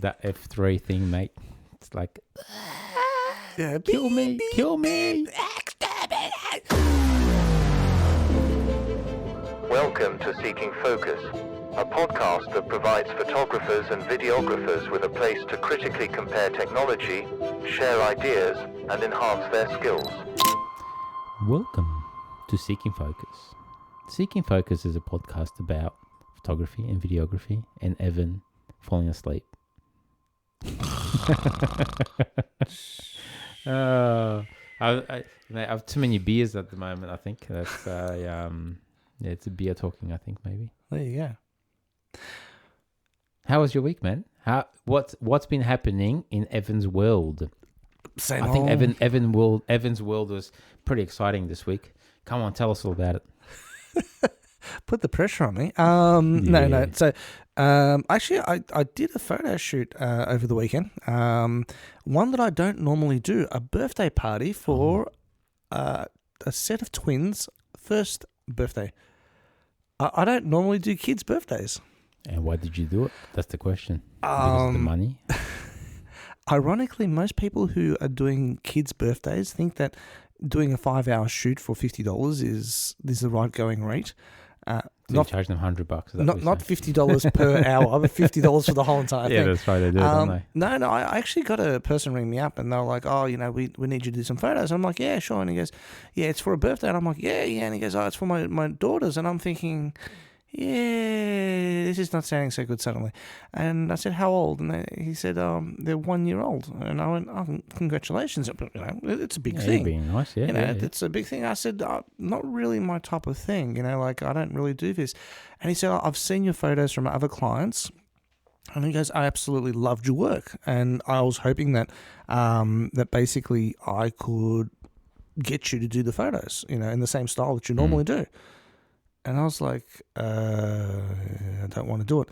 that F3 thing, mate. It's like, Yeah, kill me, kill me. Welcome to Seeking Focus, a podcast that provides photographers and videographers with a place to critically compare technology, share ideas, and enhance their skills. Welcome to Seeking Focus. Seeking Focus is a podcast about photography and videography and Evan falling asleep. I have too many beers at the moment. I think that's it's a beer talking. I think maybe. there you go. How was your week, man? What's been happening in Evan's world? Same I think old. Evan's world was pretty exciting this week. Come on, tell us all about it. Put the pressure on me. Yeah. No. So, actually, I did a photo shoot over the weekend. One that I don't normally do. A birthday party for a set of twins' first birthday. I don't normally do kids' birthdays. And why did you do it? That's the question. Because of the money? Ironically, most people who are doing kids' birthdays think that doing a 5-hour shoot for $50 is the right going rate. So Not you charge them $100. Is that not what you're saying? $50 per hour, but $50 for the whole entire Yeah, thing. that's right. They do, don't they? No, I actually got a person ring me up and they were like, oh, we need you to do some photos. I'm like, yeah, sure. And he goes, yeah, it's for a birthday. And I'm like, yeah. And he goes, oh, it's for my daughters. And I'm thinking, yeah, this is not sounding so good suddenly. And I said, how old? And he said, they're 1 year old. And I went, oh, congratulations. It's a big Yeah, thing. you're being nice, yeah. yeah. It's a big thing. I said, not really my type of thing. I don't really do this. And he said, I've seen your photos from other clients. And he goes, I absolutely loved your work. And I was hoping that that basically I could get you to do the photos, in the same style that you normally do. And I was like, I don't want to do it.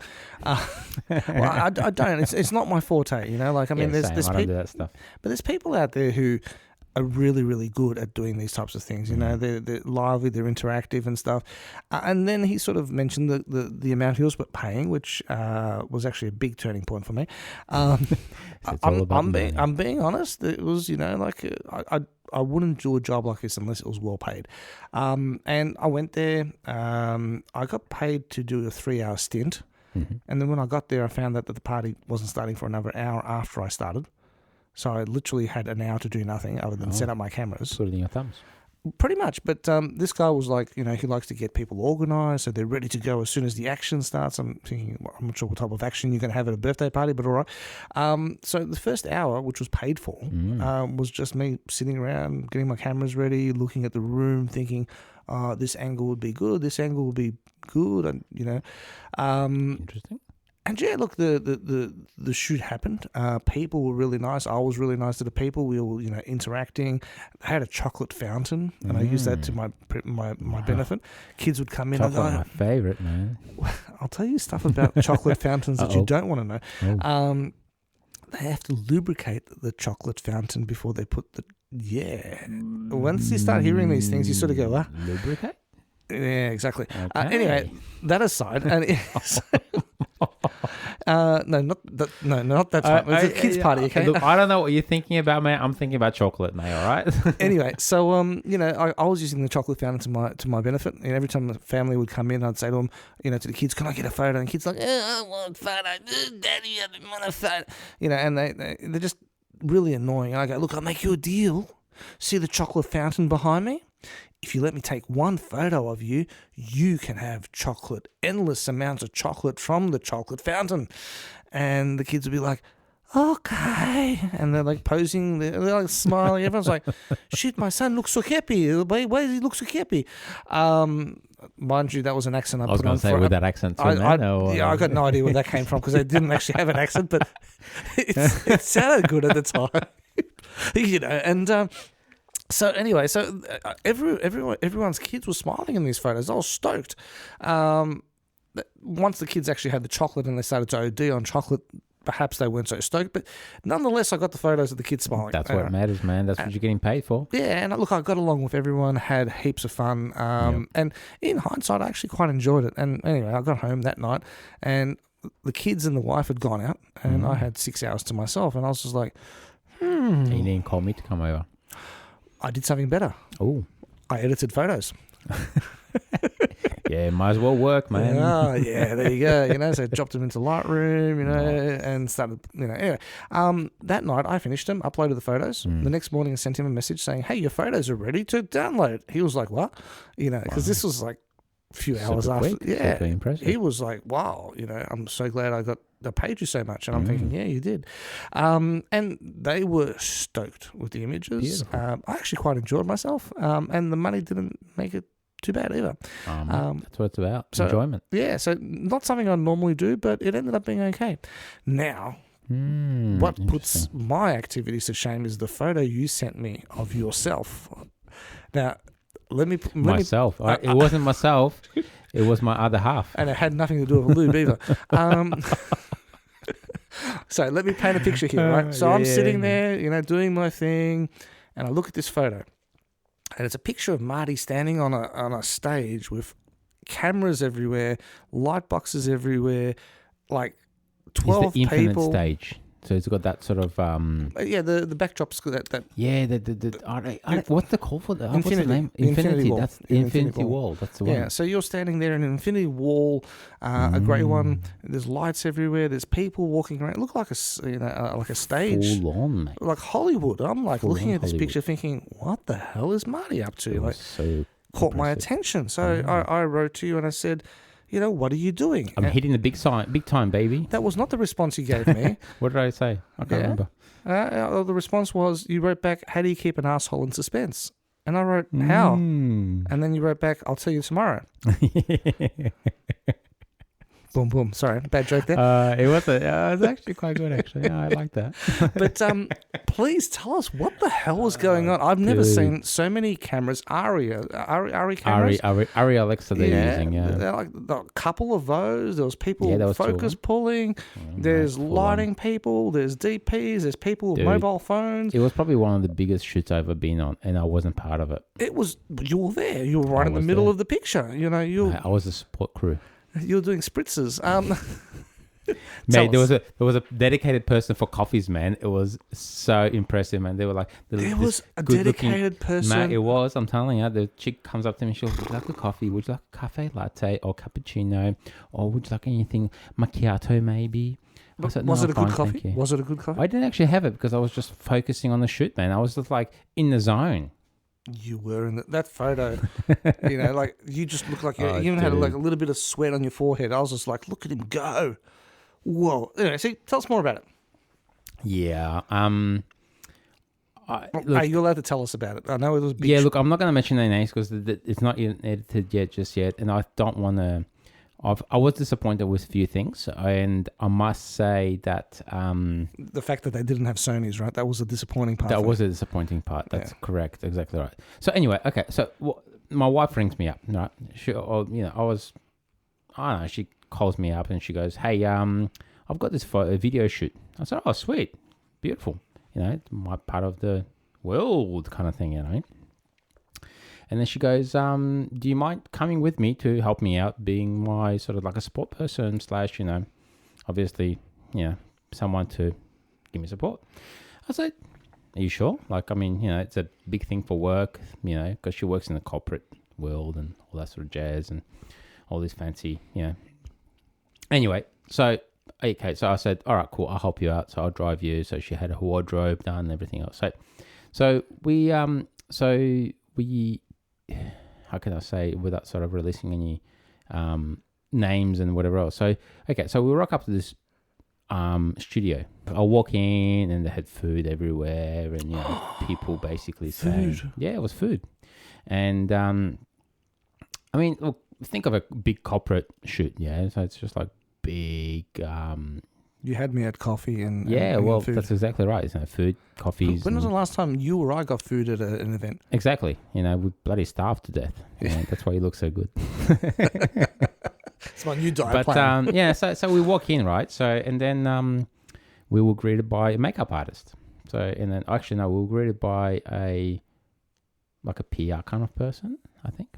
Well, I don't. It's not my forte, there's same. I don't do people, that stuff. but there's people out there who are really, really good at doing these types of things. They're lively, they're interactive and stuff. And then he sort of mentioned the amount he was paying, which was actually a big turning point for me. I'm being honest. It was, I wouldn't do a job like this unless it was well paid. And I went there. I got paid to do a 3-hour stint. Mm-hmm. And then when I got there, I found that the party wasn't starting for another hour after I started. So I literally had an hour to do nothing other than set up my cameras. Put it in your thumbs. Pretty much. But this guy was like, he likes to get people organised so they're ready to go as soon as the action starts. I'm thinking, I'm not sure what type of action you're going to have at a birthday party, but all right. So the first hour, which was paid for, was just me sitting around, getting my cameras ready, looking at the room, thinking, this angle would be good, this angle would be good, and, Interesting. And yeah, look, the shoot happened. People were really nice. I was really nice to the people. We were, interacting. I had a chocolate fountain, and I used that to my benefit. Kids would come in. Chocolate, my favourite, man. I'll tell you stuff about chocolate fountains that you don't want to know. Oh. They have to lubricate the chocolate fountain before they put the Once you start hearing these things, you sort of go, "Ah, lubricate." Yeah, exactly. Okay. Anyway, that aside, and not that time. It's a kids' party, okay? Look, I don't know what you're thinking about, mate. I'm thinking about chocolate, mate. All right. Anyway, so I was using the chocolate fountain to my benefit, and every time the family would come in, I'd say to them, to the kids, "Can I get a photo?" And the kids like, "I want a photo, Daddy, I want a photo." And they're just really annoying. And I go, "Look, I'll make you a deal. See the chocolate fountain behind me? If you let me take one photo of you, you can have chocolate, endless amounts of chocolate from the chocolate fountain." And the kids would be like, "Okay." And they're like posing, they're like smiling. Everyone's like, "Shit, my son looks so happy. Why does he look so happy?" Mind you, that was an accent I was put going on to say for with that accent too, man. I got no idea where that came from because they didn't actually have an accent, but it sounded good at the time. And so anyway, everyone's kids were smiling in these photos. I was stoked. Once the kids actually had the chocolate and they started to OD on chocolate, perhaps they weren't so stoked. But nonetheless, I got the photos of the kids smiling. That's what matters, man. That's what you're getting paid for. Yeah, and look, I got along with everyone, had heaps of fun. And in hindsight, I actually quite enjoyed it. And anyway, I got home that night and the kids and the wife had gone out, and I had 6 hours to myself, and I was just like, You didn't call me to come over. I did something better. Oh. I edited photos. Yeah, might as well work, man. Oh, yeah, there you go. So dropped them into Lightroom, and started, anyway. That night I finished them, uploaded the photos. The next morning I sent him a message saying, hey, your photos are ready to download. He was like, what? Because this was like a few hours after. Quick, yeah. super impressive. He was like, wow, I'm so glad I paid you so much. And I'm thinking, yeah, you did. And they were stoked with the images. I actually quite enjoyed myself. And the money didn't make it too bad either. That's what it's about. So, Enjoyment. Yeah, so not something I normally do, but it ended up being okay. Now, what puts my activities to shame is the photo you sent me of yourself. Now, it wasn't myself. It was my other half. And it had nothing to do with a lube either. So let me paint a picture here, right? So I'm sitting there, doing my thing, and I look at this photo. And it's a picture of Marty standing on a stage with cameras everywhere, light boxes everywhere, like 12 it's the infinite people. Stage. So it's got that sort of the backdrop's got that. Yeah, what's the call for that? What's the name? Infinity wall. That's the Infinity Wall. That's the one. Yeah, so you're standing there in an infinity wall, a grey one. There's lights everywhere. There's people walking around. It looked like like a stage. Full on, mate. Like Hollywood. I'm like Full looking at this Hollywood. picture, thinking, what the hell is Marty up to? Like, so caught my impressive. attention. So I wrote to you and I said, what are you doing? I'm hitting the big time, baby. That was not the response you gave me. What did I say? I can't remember. The response was, you wrote back, how do you keep an asshole in suspense? And I wrote, how? And then you wrote back, I'll tell you tomorrow. Boom, boom. Sorry, bad joke there. It was actually quite good, actually. Yeah, I like that. But please tell us what the hell was going on. I've never seen so many cameras. Ari cameras. Ari Alexa they're using, yeah. They're like a couple of those. There was people Yeah, that was focus pulling. There's lighting people. There's DPs. There's people with mobile phones. It was probably one of the biggest shoots I've ever been on, and I wasn't part of it. It was. You were there. You were right in the middle of the picture. I was the support crew. You were doing spritzers. Mate, there was a dedicated person for coffees, man. It was so impressive, man. They were like, there was a dedicated person. Mate, it was. I'm telling you, the chick comes up to me. She'll, would you like a coffee? Would you like a cafe latte or cappuccino? Or would you like anything macchiato, maybe? I said, was no, it a fine, good coffee? thank you. Was it a good coffee? I didn't actually have it because I was just focusing on the shoot, man. I was just like in the zone. You were in that photo. Like you just looked like you even had like a little bit of sweat on your forehead. I was just like, look at him go. Whoa. Anyway, see, tell us more about it. Yeah. Are you allowed to tell us about it? I know it was big. Yeah, look, I'm not going to mention any names because it's not even edited just yet. And I don't want to... I was disappointed with a few things. And I must say that... the fact that they didn't have Sonys, right? That was a disappointing part. That was a disappointing part. That's correct. Exactly right. So anyway, okay. So my wife rings me up, right? She calls me up and she goes, hey, I've got this video shoot. I said, oh, sweet. Beautiful. It's my part of the world kind of thing, And then she goes, do you mind coming with me to help me out being my sort of like a support person / obviously, someone to give me support. I said, are you sure? Like, I mean, it's a big thing for work, because she works in the corporate world and all that sort of jazz and all this fancy, Anyway, so I said, all right, cool, I'll help you out. So I'll drive you. So she had a wardrobe done and everything else. So we, how can I say without sort of releasing any names and whatever else. So we rock up to this studio. I walk in and they had food everywhere and people basically saying, yeah, it was food. And I mean, look, think of a big corporate shoot, so it's just like big. You had me at coffee and food. That's exactly right. Isn't it? Food, coffees. When was the last time you or I got food at an event? Exactly. We bloody starved to death. That's why you look so good. It's my new diet plan. So we walk in, right? So and then we were greeted by a makeup artist. So and then we were greeted by a PR kind of person, I think.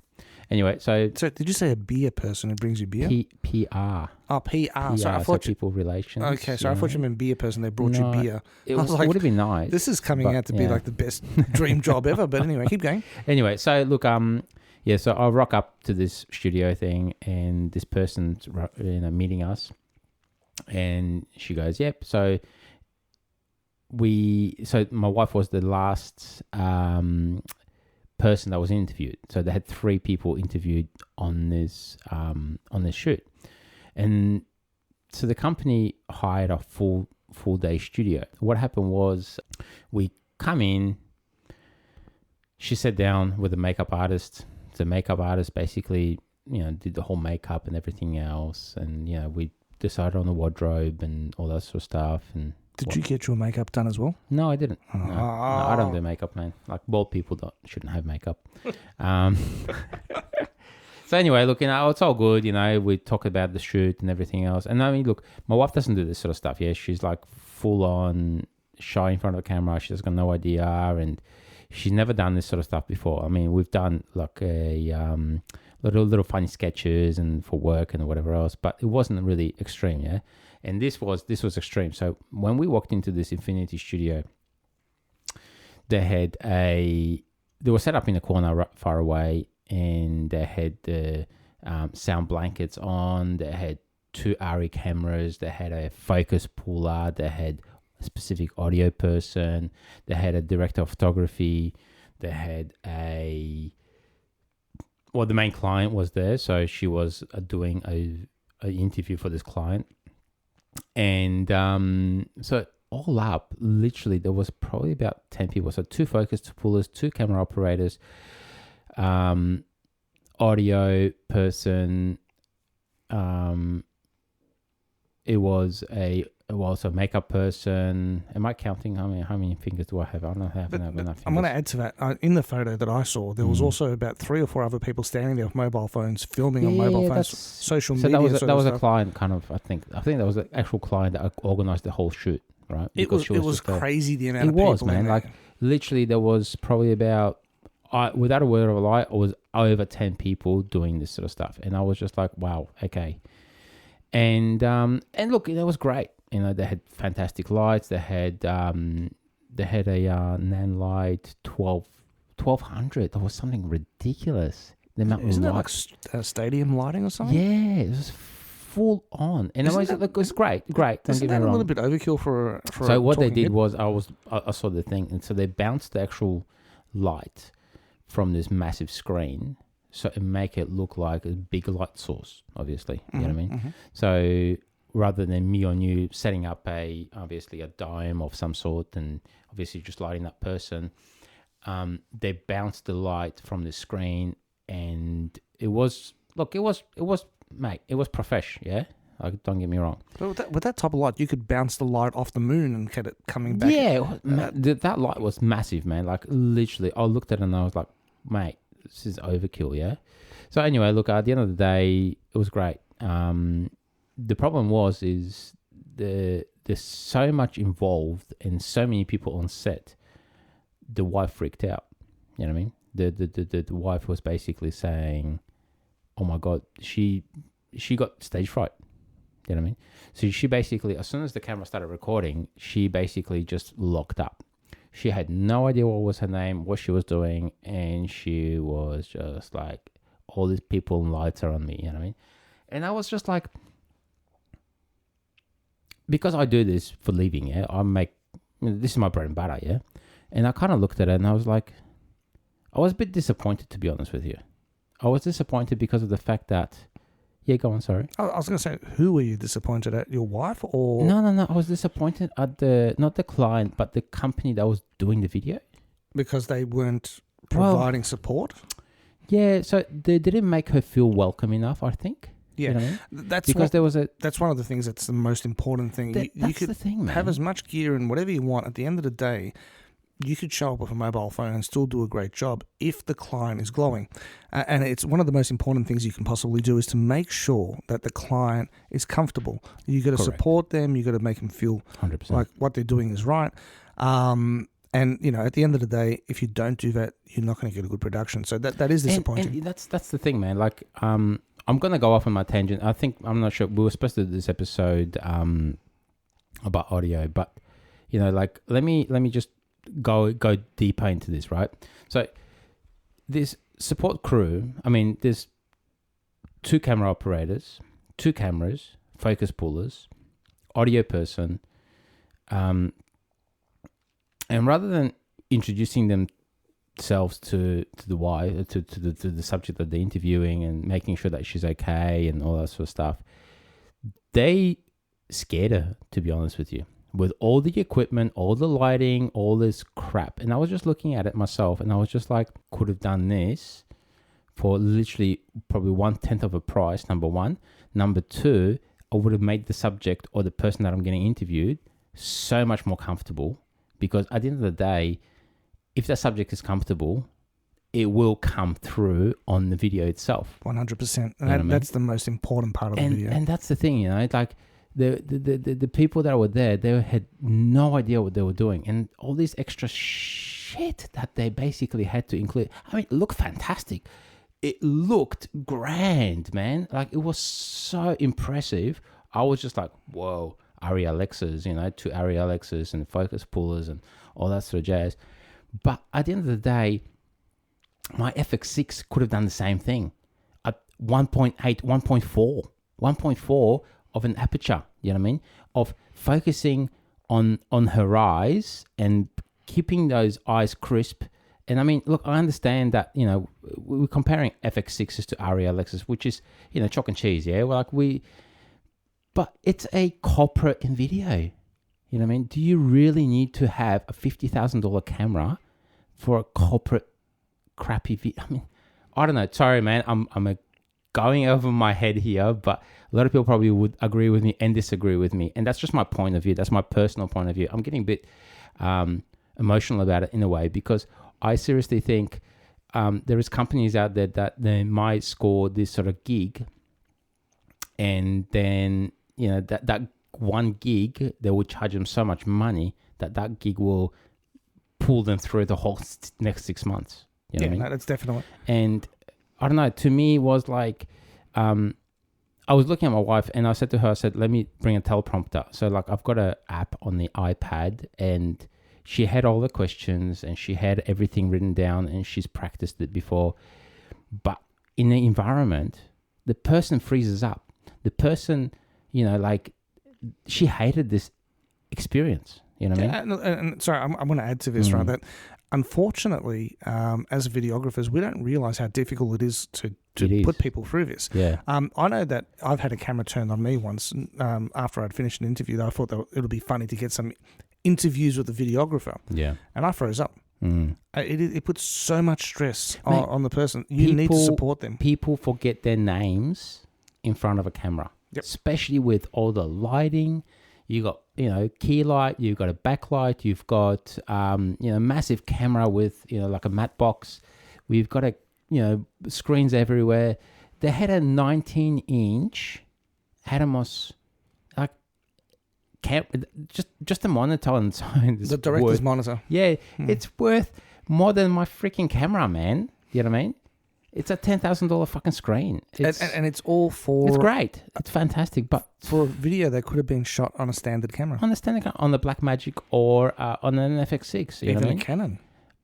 Anyway, so So did you say a beer person who brings you beer? PR. Oh, PR. Sorry, I so thought you... people relations. Okay, so I thought you meant beer person. They brought No, you beer. It I was like, would have been nice. This is coming but, out to be like the best dream job ever. But anyway, keep going. Anyway, so look, so I rock up to this studio thing, and this person's meeting us, and she goes, "Yep." So my wife was the last person that was interviewed. So they had 3 people interviewed on this shoot, and so the company hired a full day studio. What happened was we come in. She sat down with a makeup artist. The makeup artist basically, did the whole makeup and everything else, and we decided on the wardrobe and all that sort of stuff. And did you get your makeup done as well? No, I didn't. No, I don't do makeup, man. Like bald people shouldn't have makeup. So anyway, look, it's all good. We talk about the shoot and everything else. And I mean, look, my wife doesn't do this sort of stuff. Yeah, she's like full on shy in front of the camera. She's got no idea, and she's never done this sort of stuff before. I mean, we've done like a little funny sketches and for work and whatever else, but it wasn't really extreme, yeah. And this was extreme. So when we walked into this Infinity Studio, they were set up in a corner far away, and they had the sound blankets on. They had 2 ARRI cameras. They had a focus puller. They had a specific audio person. They had a director of photography. They had the main client was there, so she was doing an interview for this client. And so all up, literally, there was probably about 10 people. So 2 focus pullers, 2 camera operators, audio person. It was a makeup person. Am I counting? How many fingers do I have? I don't have enough fingers. I'm going to add to that. In the photo that I saw, there was also about 3 or 4 other people standing there with mobile phones, filming on mobile phones, social media. So that was a client, kind of. I think that was the actual client that organised the whole shoot, right? It was crazy the amount of people. It was, man. Like literally, there was probably about, without a word of a lie, it was over 10 people doing this sort of stuff, and I was just like, wow, okay. And look, it was great. They had fantastic lights. They had a Nanlite 1200. That was something ridiculous. Isn't that like stadium lighting or something? Yeah, it was full on, and it was great. Isn't that a little bit overkill for? So what they did was, I saw the thing, and so they bounced the actual light from this massive screen, so it make it look like a big light source. Obviously, you know what I mean. Mm-hmm. So rather than me on you setting up obviously a dome of some sort, and obviously just lighting that person, they bounced the light from the screen, and it was profesh, yeah. Like, don't get me wrong. But with that type of light, you could bounce the light off the moon and get it coming back. Yeah, that light was massive, man. Like literally, I looked at it and I was like, mate, this is overkill, yeah. So anyway, look, at the end of the day, it was great. The problem is there's so much involved and so many people on set. The wife freaked out. You know what I mean? The wife was basically saying, "Oh my God," she got stage fright. You know what I mean? So she basically, as soon as the camera started recording, she basically just locked up. She had no idea what was her name, what she was doing, and she was just like, all these people and lights are on me, you know what I mean? And I was just like, because I do this for living, yeah, this is my bread and butter, yeah? And I kind of looked at it and I was like, I was a bit disappointed, to be honest with you. I was disappointed because of the fact that, yeah, go on, sorry. I was going to say, who were you disappointed at? Your wife or? No. I was disappointed at not the client, but the company that was doing the video. Because they weren't providing support? Yeah, so they didn't make her feel welcome enough, I think. Yeah, you know what I mean? That's one of the things that's the most important thing. You could the thing, man. Have as much gear and whatever you want. At the end of the day, you could show up with a mobile phone and still do a great job if the client is glowing. And it's one of the most important things you can possibly do is to make sure that the client is comfortable. You got to support them. You got to make them feel 100%. like what they're doing is right. And, at the end of the day, if you don't do that, you're not going to get a good production. So that is disappointing. And that's the thing, man. Like, I'm going to go off on my tangent. I'm not sure. We were supposed to do this episode about audio, but, like, let me just go deeper into this, right? So this support crew, I mean, there's 2 camera operators, 2 cameras, focus pullers, audio person, and rather than introducing themselves to the wife, to the subject that they're interviewing and making sure that she's okay and all that sort of stuff, they scared her, to be honest with you, with all the equipment, all the lighting, all this crap. And I was just looking at it myself, and I was just like, could have done this for literally probably 1/10 of a price, number one. Number two, I would have made the subject or the person that I'm getting interviewed so much more comfortable, because at the end of the day, if that subject is comfortable, it will come through on the video itself. 100%. And that's the most important part of the video. And that's the thing, like the people that were there, they had no idea what they were doing. And all this extra shit that they basically had to include. I mean, it looked fantastic. It looked grand, man. Like, it was so impressive. I was just like, whoa, Arri Alexas, 2 Arri Alexas and focus pullers and all that sort of jazz. But at the end of the day, my FX6 could have done the same thing at 1.8, 1.4 of an aperture, you know what I mean? Of focusing on her eyes and keeping those eyes crisp. And I mean, look, I understand that, we're comparing FX6s to Arri Alexas, which is, chalk and cheese, yeah? But it's a corporate in video. You know what I mean? Do you really need to have a $50,000 camera for a corporate crappy video? I mean, I don't know. Sorry, man. I'm going over my head here, but a lot of people probably would agree with me and disagree with me. And that's just my point of view. That's my personal point of view. I'm getting a bit emotional about it in a way, because I seriously think there is companies out there that they might score this sort of gig, and then, that one gig, they will charge them so much money that gig will pull them through the whole next 6 months. You know what I mean? No, that's definitely. And I don't know, to me it was like, I was looking at my wife and I said to her, let me bring a teleprompter. So like, I've got an app on the iPad, and she had all the questions and she had everything written down and she's practiced it before. But in the environment, the person freezes up. The person, like, she hated this experience. You know what I mean? And sorry, I'm going to add to this, right? That unfortunately, as videographers, we don't realize how difficult it is to put people through this. Yeah. I know that I've had a camera turned on me once after I'd finished an interview. That I thought that it would be funny to get some interviews with the videographer. Yeah. And I froze up. It puts so much stress on the person. You need to support them. People forget their names in front of a camera, especially with all the lighting. You got, key light, you've got a backlight, you've got, massive camera with, like a matte box. We've got screens everywhere. They had a 19-inch Atomos, like, just a monitor on its own. The director's monitor. Yeah, it's worth more than my freaking camera, man. You know what I mean? It's a $10,000 fucking screen. And it's all for... It's great. It's fantastic. But for a video that could have been shot on a standard camera. On the Blackmagic or on an FX6. You know what I mean? A Canon.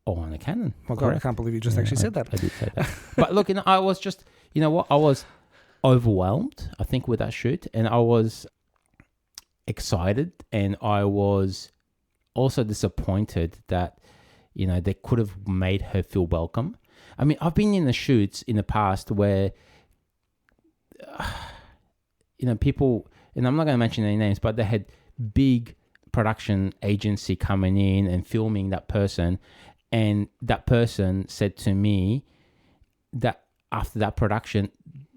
Or on a Canon. My God, I can't believe you just actually said that. I did say that. But look, I was just... You know what? I was overwhelmed, I think, with that shoot. And I was excited. And I was also disappointed that, they could have made her feel welcome. I mean, I've been in the shoots in the past where, people, and I'm not going to mention any names, but they had big production agency coming in and filming that person. And that person said to me that after that production,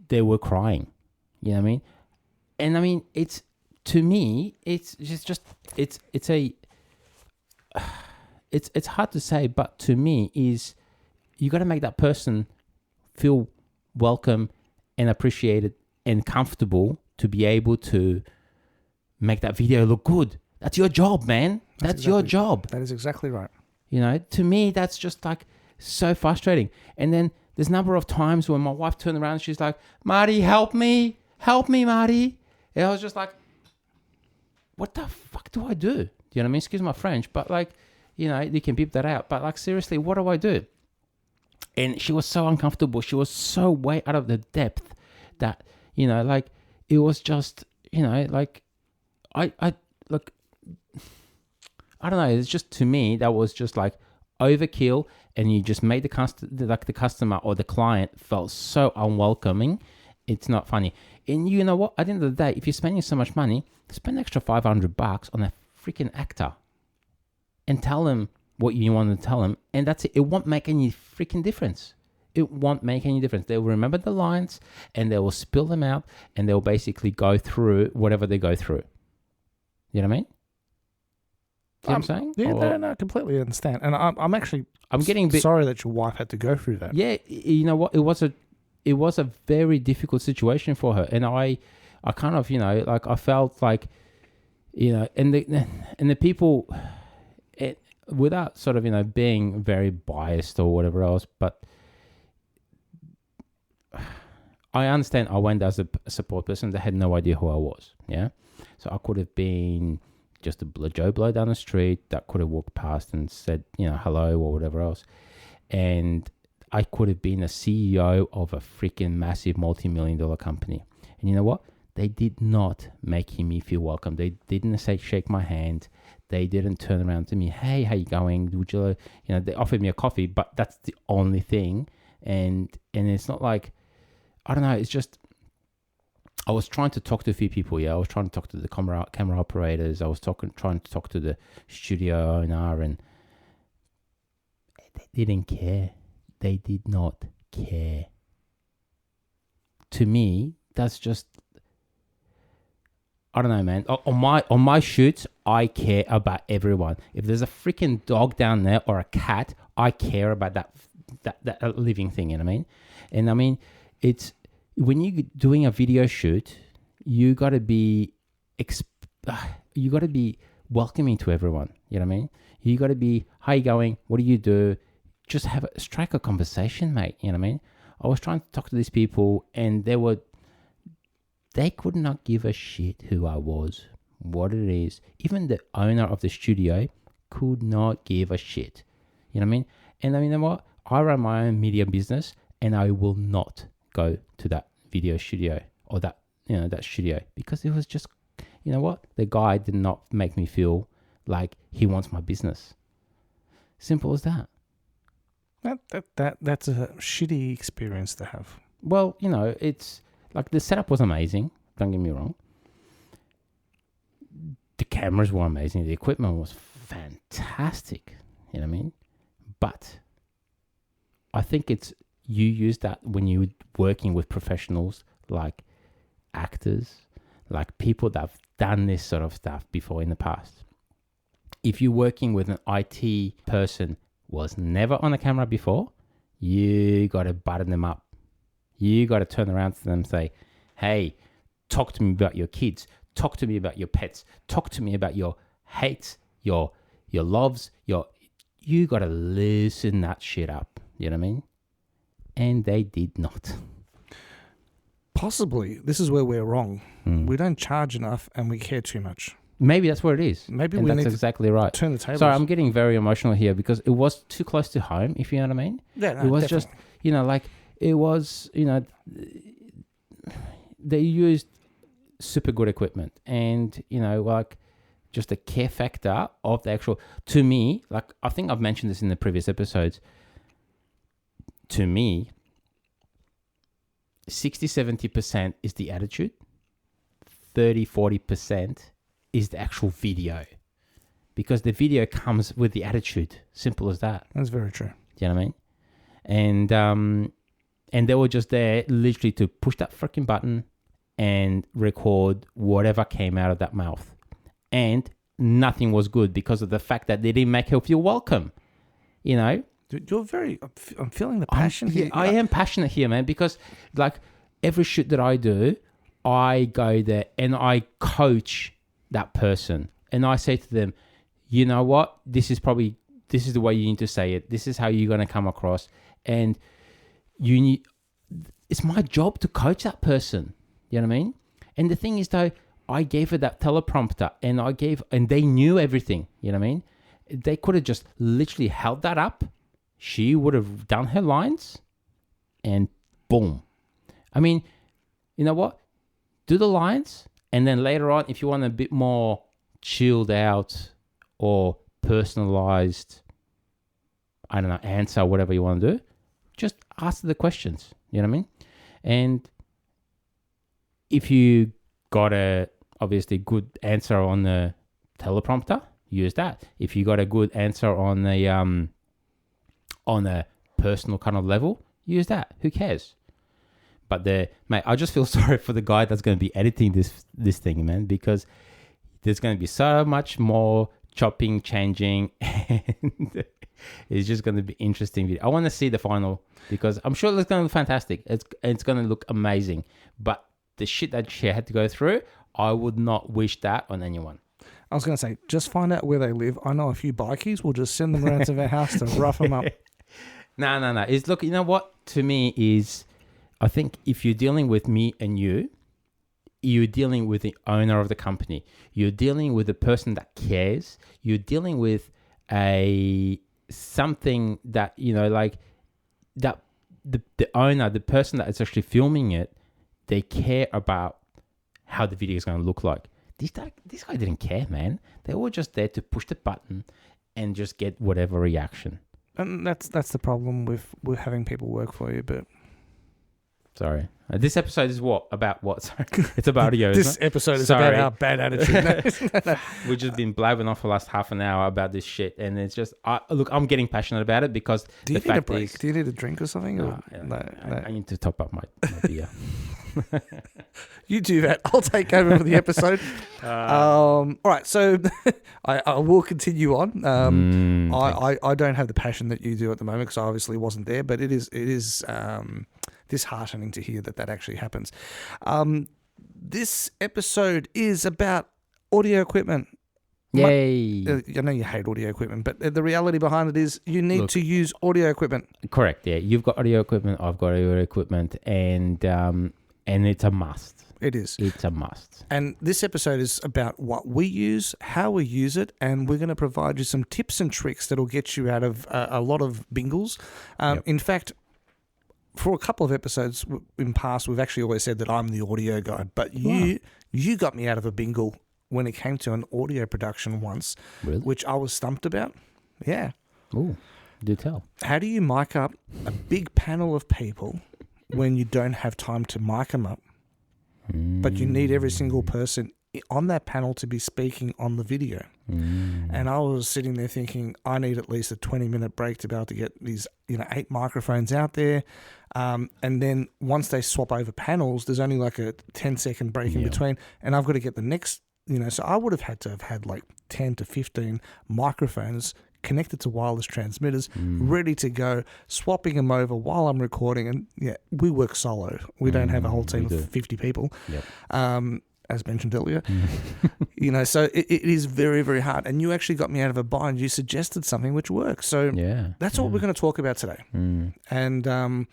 they were crying. You know what I mean? And I mean, it's hard to say, but to me is, you got to make that person feel welcome and appreciated and comfortable to be able to make that video look good. That's your job, man. That's your job. That is exactly right. You know, to me, that's just like so frustrating. And then there's a number of times when my wife turned around and she's like, Marty, help me, Marty. And I was just like, what the fuck do I do? Do you know what I mean? Excuse my French, but like, you know, you can beep that out. But like, seriously, what do I do? And she was so uncomfortable. She was so way out of the depth that, you know, like, it was just, you know, like, I look, I don't know. It's just, to me, that was just like overkill, and you just made the customer or the client felt so unwelcoming. It's not funny. And you know what? At the end of the day, if you're spending so much money, spend an extra $500 on a freaking actor and tell them what you want to tell them, and that's it. It won't make any freaking difference. It won't make any difference. They'll remember the lines, and they will spill them out, and they'll basically go through whatever they go through. You know what I mean? You know what I'm saying? Yeah, no, I completely understand. And I'm getting a bit sorry that your wife had to go through that. Yeah, you know what? It was a very difficult situation for her, and I kind of, you know, like, I felt like, you know, and the people, without sort of, you know, being very biased or whatever else, but I understand I went as a support person that had no idea who I was. Yeah, so I could have been just a Joe Blow down the street that could have walked past and said, you know, hello or whatever else, and I could have been a CEO of a freaking massive multi-million-dollar company. And you know what? They did not make me feel welcome. They didn't shake my hand. They didn't turn around to me, hey, how you going? Would you know, they offered me a coffee, but that's the only thing. And it's not like, I don't know, it's just, I was trying to talk to a few people. Yeah, I was trying to talk to the camera operators. I was trying to talk to the studio owner, and they didn't care. They did not care. To me, that's just, I don't know, man. On my shoots, I care about everyone. If there's a freaking dog down there or a cat, I care about that living thing. You know what I mean? And I mean, it's, when you're doing a video shoot, you got to be welcoming to everyone. You know what I mean? You got to be, how you going? What do you do? Just strike a conversation, mate. You know what I mean? I was trying to talk to these people, and they could not give a shit who I was, what it is. Even the owner of the studio could not give a shit. You know what I mean? And I mean, you know what? I run my own media business, and I will not go to that video studio or that studio, because it was just, you know what? The guy did not make me feel like he wants my business. Simple as that. That's a shitty experience to have. Well, you know, it's like, the setup was amazing. Don't get me wrong. The cameras were amazing. The equipment was fantastic. You know what I mean? But I think you use that when you're working with professionals like actors, like people that have done this sort of stuff before in the past. If you're working with an IT person was never on a camera before, you got to button them up. You got to turn around to them and say, hey, talk to me about your kids. Talk to me about your pets. Talk to me about your hates, your loves, you got to loosen that shit up. You know what I mean? And they did not. Possibly, this is where we're wrong. We don't charge enough, and we care too much. Maybe that's what it is. Maybe that's exactly right. Turn the tables. Sorry, I'm getting very emotional here because it was too close to home, if you know what I mean. Yeah, no, it was definitely. just, you know, like, it was, you know, they used super good equipment, and, you know, like, just the care factor of the actual, to me, like, I think I've mentioned this in the previous episodes, to me, 60-70% is the attitude, 30-40% is the actual video, because the video comes with the attitude. Simple as that. That's very true. Do you know what I mean? And they were just there literally to push that freaking button and record whatever came out of that mouth. And nothing was good because of the fact that they didn't make her feel welcome. You know? Dude, you're very, I'm feeling the passion here. I am passionate here, man, because like every shoot that I do, I go there and I coach that person. And I say to them, you know what? This is probably this is the way you need to say it. This is how you're going to come across. And you need, it's my job to coach that person. You know what I mean? And the thing is though, I gave her that teleprompter and they knew everything. You know what I mean? They could have just literally held that up. She would have done her lines and boom. I mean, you know what? Do the lines, and then later on, if you want a bit more chilled out or personalized, I don't know, answer, whatever you want to do, just ask the questions. You know what I mean? And if you got a obviously good answer on the teleprompter, use that. If you got a good answer on a personal kind of level, use that. Who cares? But mate, I just feel sorry for the guy that's going to be editing this thing, man, because there's going to be so much more chopping, changing, and it's just going to be interesting video. I want to see the final because I'm sure it's going to look fantastic. It's going to look amazing. But the shit that she had to go through, I would not wish that on anyone. I was going to say, just find out where they live. I know a few bikies. We'll just send them around to their house to rough them up. No. Look, you know what? To me is, I think if you're dealing with me and you're dealing with the owner of the company. You're dealing with a person that cares. You're dealing with something that, you know, like that the owner, the person that is actually filming it, they care about how the video is going to look like. This guy didn't care, man. They were just there to push the button and just get whatever reaction. And that's the problem with having people work for you, but... Sorry. This episode is about what? Sorry. It's about audio, This isn't it? episode is Sorry. about our bad attitude. No. We've just been blabbing off for the last half an hour about this shit, and it's just... look, I'm getting passionate about it because Do you the need a fact break? is... Do you need a drink or something? No, I need to top up my beer. You do that. I'll take over for the episode. All right, so I will continue on. I don't have the passion that you do at the moment because I obviously wasn't there, but it is disheartening to hear that actually happens. This episode is about audio equipment. Yay. I know you hate audio equipment, but the reality behind it is you need to use audio equipment. Correct, yeah. You've got audio equipment, I've got audio equipment, and it's a must. It is. It's a must. And this episode is about what we use, how we use it, and we're going to provide you some tips and tricks that'll get you out of a lot of bingles. Yep. In fact, for a couple of episodes in past, we've actually always said that I'm the audio guy, but you got me out of a bingle when it came to an audio production once, Really? which I was stumped about. Yeah. Ooh, do tell. How do you mic up a big panel of people when you don't have time to mic them up, but you need every single person on that panel to be speaking on the video? And I was sitting there thinking, I need at least a 20-minute break to be able to get these 8 microphones out there. And then once they swap over panels, there's only like a 10-second break in between, and I've got to get the next, so I would have had like 10 to 15 microphones connected to wireless transmitters, ready to go, swapping them over while I'm recording. And we work solo. We don't have a whole team of 50 people, as mentioned earlier. So it is very, very hard. And you actually got me out of a bind. You suggested something which works. So that's what we're going to talk about today. And,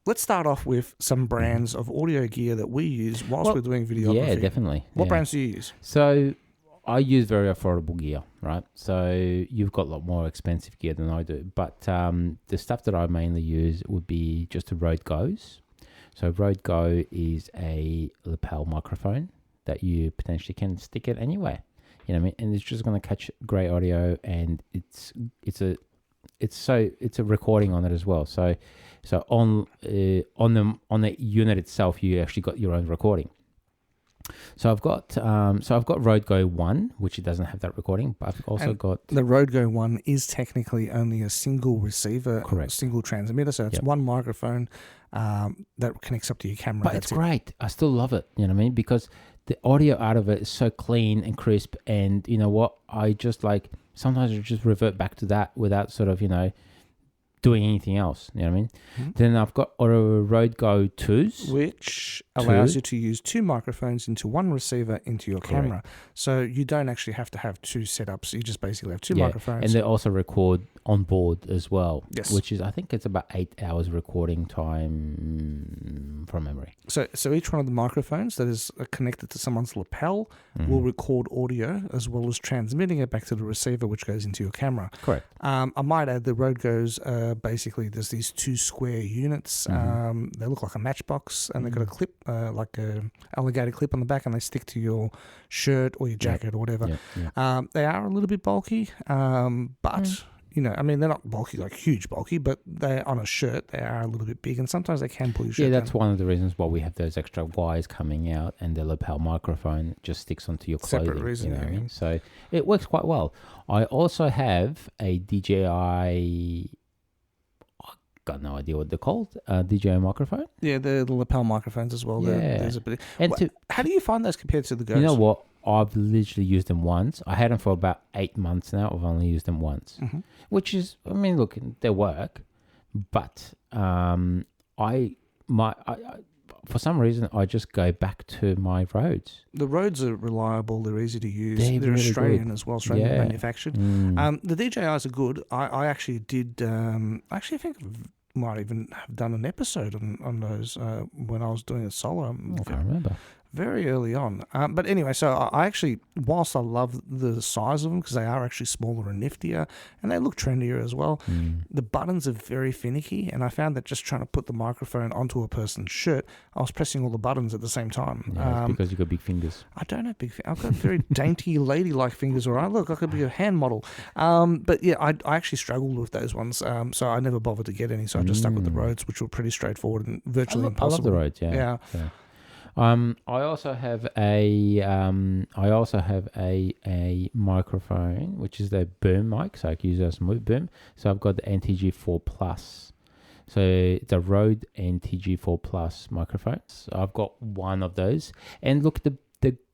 let's start off with some brands of audio gear that we use whilst we're doing videography. Yeah, definitely. What brands do you use? So I use very affordable gear, right? So you've got a lot more expensive gear than I do. But the stuff that I mainly use would be just a Rode Go's. So Rode Go is a lapel microphone that you potentially can stick it anywhere. You know what I mean? And it's just going to catch great audio, and it's a recording on it as well. So on the unit itself, you actually got your own recording. So I've got Rode Go 1, which it doesn't have that recording, but I've also got the Rode Go 1 is technically only a single receiver, correct, single transmitter, so it's one microphone that connects up to your camera. But it's great. I still love it. You know what I mean? Because the audio out of it is so clean and crisp, and you know what? I just sometimes I just revert back to that without sort of doing anything else. You know what I mean? Mm-hmm. Then I've got Rode Go 2s. Which allows you to use 2 microphones into one receiver into your Correct. camera. So you don't actually have to have 2 setups. You just basically have 2 Yeah, microphones. and they also record on board as well. Yes. Which is, I think it's about 8 hours recording time from memory. So each one of the microphones that is connected to someone's lapel will record audio as well as transmitting it back to the receiver, which goes into your camera. Correct. I might add the Rode Goes, basically there's these 2 square units. They look like a matchbox, and they've got a clip, like a alligator clip on the back, and they stick to your shirt or your jacket or whatever. Yeah. They are a little bit bulky, but... You know, I mean, they're not bulky, like huge bulky, but they're on a shirt. They are a little bit big, and sometimes they can pull your shirt Yeah, that's down. one of the reasons why we have those extra wires coming out, and the lapel microphone just sticks onto your clothing. Separate reason, you know what I yeah. mean? So it works quite well. I also have a DJI. I got no idea what they're called. DJI microphone. Yeah, the lapel microphones as well. Yeah. There's a bit. And How do you find those compared to the Goes? you know what? I've literally used them once. I had them for about 8 months now. I've only used them once, which is, I mean, look, they work, but for some reason, I just go back to my Rodes. The Rodes are reliable. They're easy to use. They're They're really Australian good. as well, Australian Yeah. manufactured. The DJIs are good. I actually did. Actually, I think I might even have done an episode on those when I was doing it solo. I can't remember. Very early on. But anyway, so I actually, whilst I love the size of them, because they are actually smaller and niftier, and they look trendier as well, the buttons are very finicky, and I found that just trying to put the microphone onto a person's shirt, I was pressing all the buttons at the same time. Yeah, it's because you've got big fingers. I don't have big fingers. I've got very dainty, ladylike fingers, all right? Look, I could be a hand model. But yeah, I actually struggled with those ones, so I never bothered to get any, so I just stuck with the Rodes, which were pretty straightforward and virtually impossible. I love the Rodes, yeah. I also have a microphone, which is the boom mic, so I can use it as a boom. So I've got the NTG4 Plus. So the Rode NTG4 Plus microphone. So I've got one of those. And look, the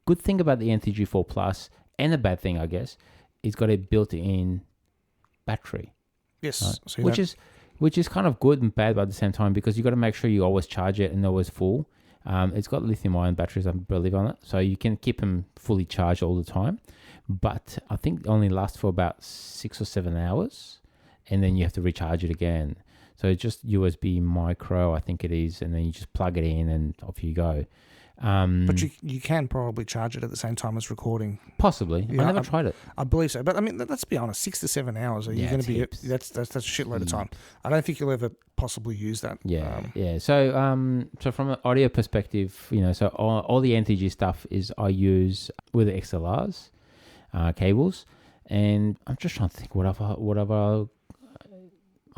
good thing about the NTG4 Plus, and the bad thing, I guess, it's got a built-in battery. Yes. Right? So Which is kind of good and bad, but at the same time, because you got to make sure you always charge it and always full. It's got lithium-ion batteries, I believe, on it, so you can keep them fully charged all the time. But I think it only lasts for about 6 or 7 hours, and then you have to recharge it again. So it's just USB micro, I think it is, and then you just plug it in and off you go. But you can probably charge it at the same time as recording. Possibly. Yeah, I never tried it. I believe so. But I mean, let's be honest, 6 to 7 hours. Are you going to be? heaps. That's a shitload of time. I don't think you'll ever possibly use that. Yeah. So from an audio perspective, so all the NTG stuff is I use with the XLRs, cables, and I'm just trying to think what other.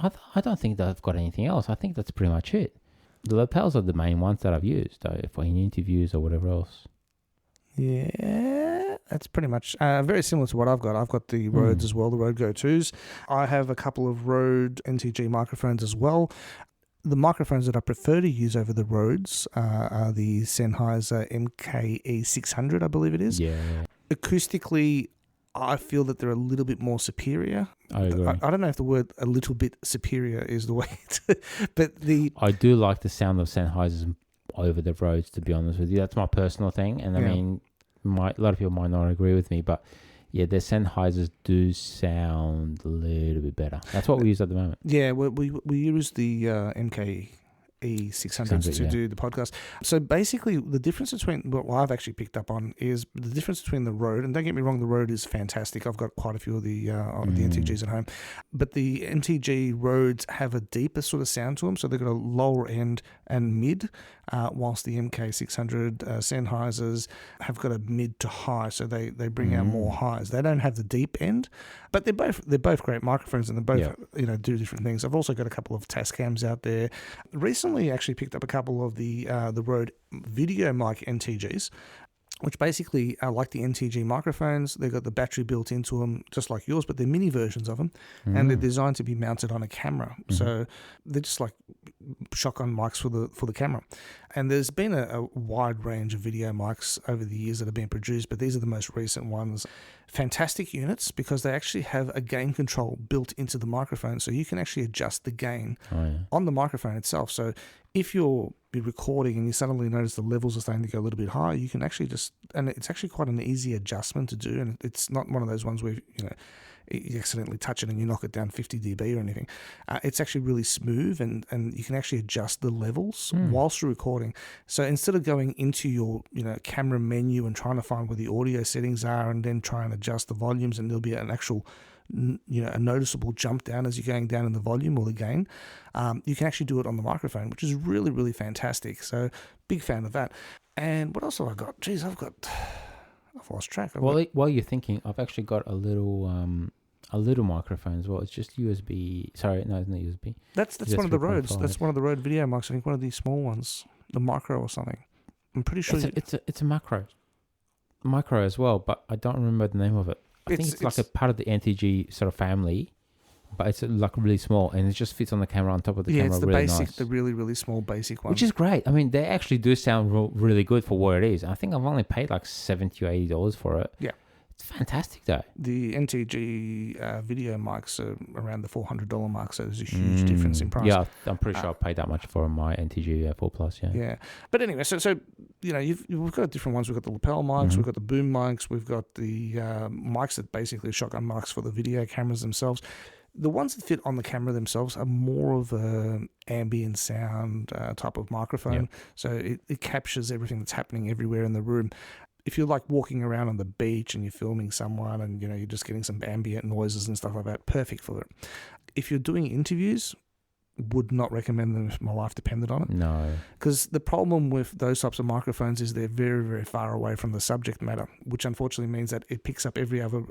I don't think that I've got anything else. I think that's pretty much it. The lapels are the main ones that I've used, though, for any interviews or whatever else. Yeah, that's pretty much very similar to what I've got. I've got the Rodes as well, the Rode Go 2s. I have a couple of Rode NTG microphones as well. The microphones that I prefer to use over the Rodes are the Sennheiser MKE600, I believe it is. Yeah. Acoustically, I feel that they're a little bit more superior. I agree. I don't know if the word a little bit superior is the way but I do like the sound of Sennheisers over the Rodes, to be honest with you. That's my personal thing, and I mean, a lot of people might not agree with me, but yeah, the Sennheisers do sound a little bit better. That's what we use at the moment. Yeah, we use the MKE600 to do the podcast. So basically, the difference between what I've actually picked up on is the difference between the Rode, and don't get me wrong, the Rode is fantastic. I've got quite a few of the NTGs at home, but the MTG Rodes have a deeper sort of sound to them, so they've got a lower end and mid, whilst the MK600 Sennheisers have got a mid to high, so they bring out more highs. They don't have the deep end, but they're both great microphones, and they both do different things. I've also got a couple of Tascams out there. Recently, actually picked up a couple of the Rode video mic NTGs, which basically are like the NTG microphones. They've got the battery built into them, just like yours, but they're mini versions of them, and they're designed to be mounted on a camera. So they're just like shotgun mics for the camera. And there's been a wide range of video mics over the years that have been produced, but these are the most recent ones. Fantastic units because they actually have a gain control built into the microphone, so you can actually adjust the gain on the microphone itself. So if you're recording and you suddenly notice the levels are starting to go a little bit higher, you can actually and it's actually quite an easy adjustment to do, and it's not one of those ones where, you accidentally touch it and you knock it down 50 dB or anything. It's actually really smooth, and you can actually adjust the levels whilst you're recording. So instead of going into your camera menu and trying to find where the audio settings are and then try and adjust the volumes, and there'll be an actual a noticeable jump down as you're going down in the volume or the gain, you can actually do it on the microphone, which is really, really fantastic. So big fan of that. And what else have I got? Geez, I've lost track. While you're thinking, I've actually got a little microphone as well. It's just USB. Sorry, no, it's not USB. That's one of the Rodes. That's one of the Rode video mics. I think one of these small ones, the micro or something. I'm pretty sure it's a micro as well, but I don't remember the name of it. I think it's like a part of the NTG sort of family, but it's like really small, and it just fits on the camera on top of the camera. Yeah, it's the really basic, nice. The really, really small basic one. Which is great. I mean, they actually do sound really good for what it is. I think I've only paid like $70 or $80 for it. Yeah. It's fantastic though. The NTG video mics are around the $400 mark, so there's a huge difference in price. Yeah, I'm pretty sure I paid that much for my NTG 4 Plus. Yeah. Yeah, but anyway, so we've got different ones. We've got the lapel mics, we've got the boom mics, we've got the mics that basically are shotgun mics for the video cameras themselves. The ones that fit on the camera themselves are more of a ambient sound type of microphone, so it captures everything that's happening everywhere in the room. If you're like walking around on the beach and you're filming someone and you're just getting some ambient noises and stuff like that, perfect for it. If you're doing interviews, would not recommend them if my life depended on it. No. Because the problem with those types of microphones is they're very, very far away from the subject matter, which unfortunately means that it picks up every other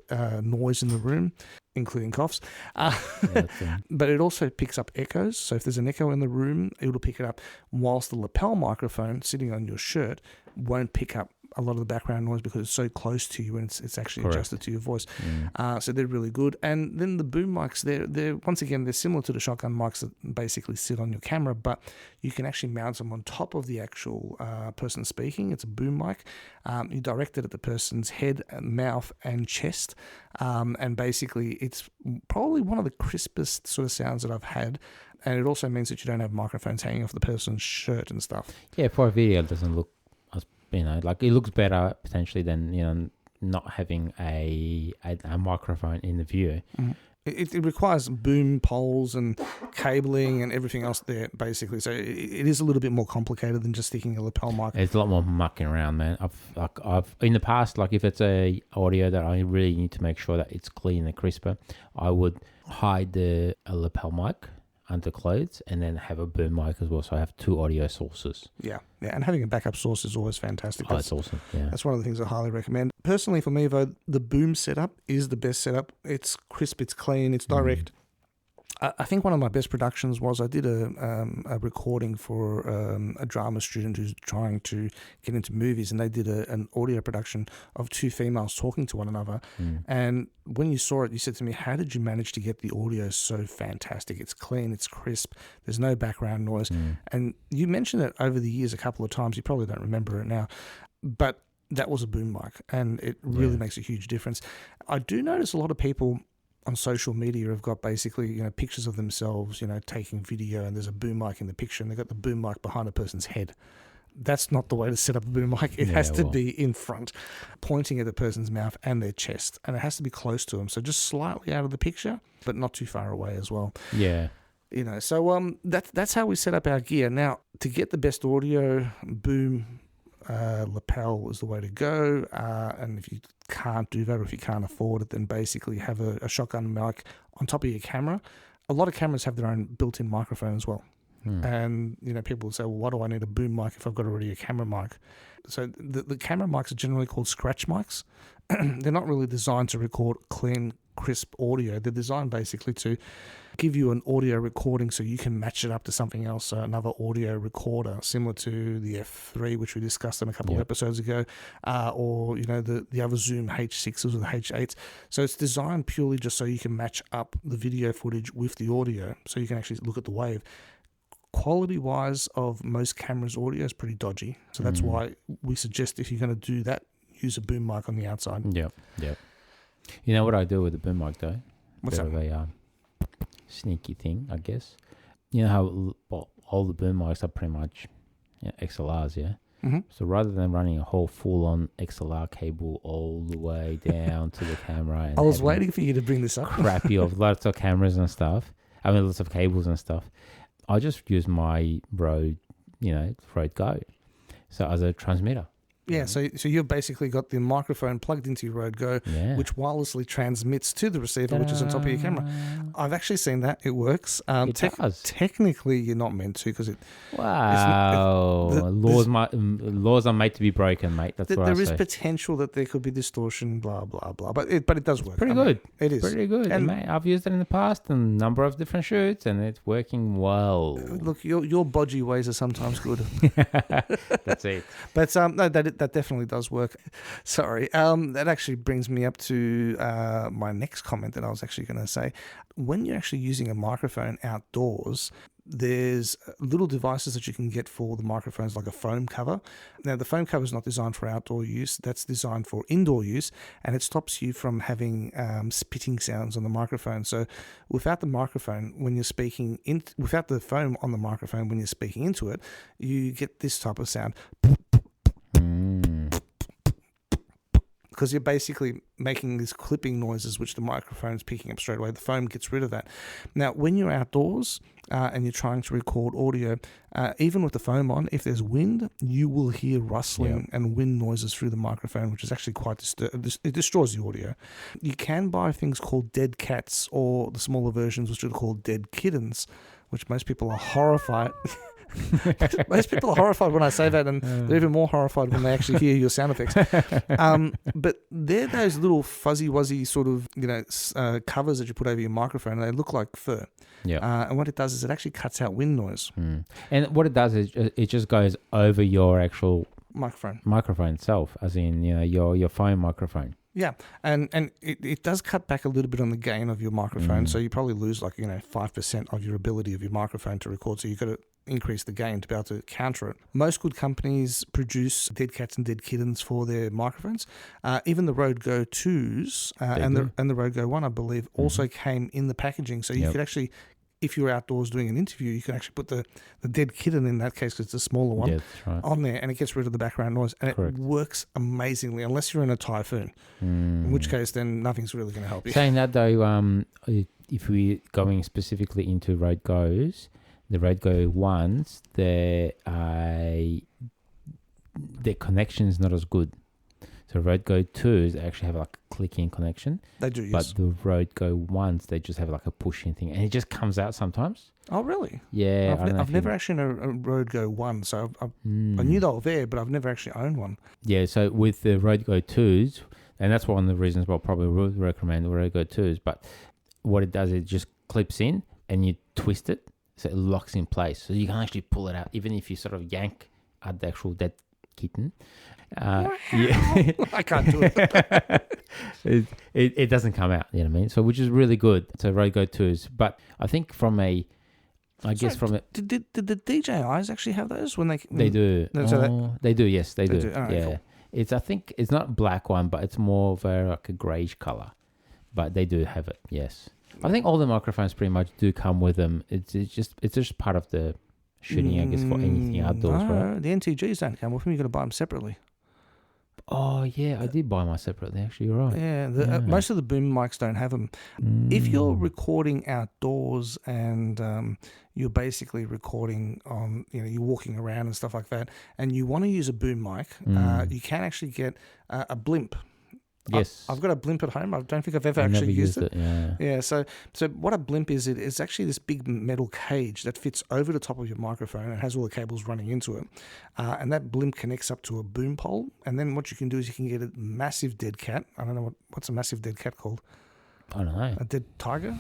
noise in the room, including coughs. But it also picks up echoes. So if there's an echo in the room, it'll pick it up, whilst the lapel microphone sitting on your shirt won't pick up a lot of the background noise because it's so close to you and it's actually adjusted to your voice. So they're really good. And then the boom mics, they're once again, they're similar to the shotgun mics that basically sit on your camera, but you can actually mount them on top of the actual person speaking. It's a boom mic. You direct it at the person's head, mouth, and chest. And basically, it's probably one of the crispest sort of sounds that I've had. And it also means that you don't have microphones hanging off the person's shirt and stuff. Yeah, for a video, it doesn't look, like it looks better potentially than, not having a microphone in the view. It requires boom poles and cabling and everything else there, basically. So it is a little bit more complicated than just sticking a lapel mic. It's a lot more mucking around, man. I've in the past, like if it's a audio that I really need to make sure that it's clean and crisper, I would hide a lapel mic under clothes and then have a boom mic as well, so I have two audio sources. Yeah, and having a backup source is always fantastic. That's awesome. Yeah, that's one of the things I highly recommend. Personally, for me though, the boom setup is the best setup. It's crisp, it's clean, it's direct. I think one of my best productions was I did a recording for a drama student who's trying to get into movies, and they did an audio production of two females talking to one another. And when you saw it, you said to me, how did you manage to get the audio so fantastic? It's clean, it's crisp, there's no background noise. And you mentioned it over the years a couple of times. You probably don't remember it now, but that was a boom mic, and it really makes a huge difference. I do notice a lot of people on social media have got basically, pictures of themselves, taking video, and there's a boom mic in the picture, and they've got the boom mic behind a person's head. That's not the way to set up a boom mic. It has to be in front, pointing at the person's mouth and their chest, and it has to be close to them. So just slightly out of the picture, but not too far away as well. Yeah. So that's how we set up our gear. Now, to get the best audio, boom, lapel is the way to go. And if you can't do that, or if you can't afford it, then basically have a shotgun mic on top of your camera. A lot of cameras have their own built-in microphone as well. And people will say, well, why do I need a boom mic if I've got already a camera mic? So the camera mics are generally called scratch mics. They're not really designed to record clean, crisp audio. They're designed basically to give you an audio recording so you can match it up to something else, another audio recorder, similar to the F3, which we discussed in a couple of episodes ago, or the other Zoom H6s or the H8s. So it's designed purely just so you can match up the video footage with the audio, so you can actually look at the wave. quality-wise of most cameras' audio is pretty dodgy. So that's why we suggest if you're going to do that, use a boom mic on the outside. Yep. You know what I do with the boom mic though? What's that? Bit of a sneaky thing, I guess. You know how all the boom mics are pretty much XLRs, yeah? Mm-hmm. So rather than running a whole full-on XLR cable all the way down to the camera, and I was waiting for you to bring this up. crappy of lots of cameras and stuff. I mean, lots of cables and stuff. I just use my Rode Go, so as a transmitter. Yeah, so you've basically got the microphone plugged into your Rode Go, Yeah. which wirelessly transmits to the receiver, which is on top of your camera. I've actually seen that. It works. It does. Technically, you're not meant to because Wow. Laws are made to be broken, mate. That's what I say. there is potential that there could be distortion, blah, blah, blah. But it does work. Pretty good. It is. Pretty good. And mate, I've used it in the past in a number of different shoots, and it's working well. Look, your bodgy ways are sometimes good. That's it. But no, that definitely does work. Sorry. That actually brings me up to my next comment that I was actually going to say. When you're actually using a microphone outdoors, there's little devices that you can get for the microphones, like a foam cover. Now, the foam cover is not designed for outdoor use. That's designed for indoor use, and it stops you from having spitting sounds on the microphone. So without the microphone, when you're speaking, without the foam on the microphone, when you're speaking into it, you get this type of sound. Because you're basically making these clipping noises, which the microphone's picking up straight away. The foam gets rid of that. Now, when you're outdoors and you're trying to record audio, even with the foam on, if there's wind, you will hear rustling and wind noises through the microphone, which is actually quite it destroys the audio. You can buy things called dead cats, or the smaller versions, which are called dead kittens, which most people are horrified. Most people are horrified when I say that, and they're even more horrified when they actually hear your sound effects. But they're those little fuzzy wuzzy sort of covers that you put over your microphone, and they look like fur. Yeah. And what it does is it actually cuts out wind noise. And what it does is it just goes over your actual microphone itself, as in your phone microphone. Yeah, and it does cut back a little bit on the gain of your microphone, so you probably lose 5% of your ability of your microphone to record. So you've got to increase the gain to be able to counter it. Most good companies produce dead cats and dead kittens for their microphones. Even the Rode Go 2s and the Rode Go 1, I believe, also came in the packaging. So you could actually, if you're outdoors doing an interview, you can actually put the dead kitten, in that case, because it's a smaller one, on there, and it gets rid of the background noise. And it works amazingly, unless you're in a typhoon, in which case then nothing's really going to help you. Saying that though, if we're going specifically into Rode Go's, the Rode Go 1s, their connection is not as good. So Rode Go 2s actually have like a click-in connection. They do, yes. But the Rode Go 1s, they just have like a push-in thing. And it just comes out sometimes. Oh, really? Yeah. I've never actually owned a Rode Go 1, so I knew they were there, but I've never actually owned one. Yeah, so with the Rode Go 2s, and that's one of the reasons why I probably would recommend the Rode Go 2s, but what it does, it just clips in and you twist it, so it locks in place. So you can actually pull it out, even if you sort of yank at the actual dead kitten. I can't do it. It doesn't come out, you know what I mean? So, which is really good. So Rode Go 2s. But I think Did the DJIs actually have those when they? They do. They do. Yes, they do. Right, yeah. Cool. I think it's not a black one, but it's more of like a greyish color. But they do have it. Yes. I think all the microphones pretty much do come with them. It's just part of the shooting, I guess, for anything outdoors, right? The NTGs don't come with them. You got to buy them separately. Oh yeah, I did buy mine separately. Actually, you're right. Yeah, most of the boom mics don't have them. If you're recording outdoors and you're basically recording on, you're walking around and stuff like that, and you want to use a boom mic, you can actually get a blimp. Yes, I've got a blimp at home. I don't think I've ever actually used it. Yeah. So what a blimp is, it's actually this big metal cage that fits over the top of your microphone and has all the cables running into it. And that blimp connects up to a boom pole. And then what you can do is you can get a massive dead cat. I don't know what's a massive dead cat called. I don't know. A dead tiger?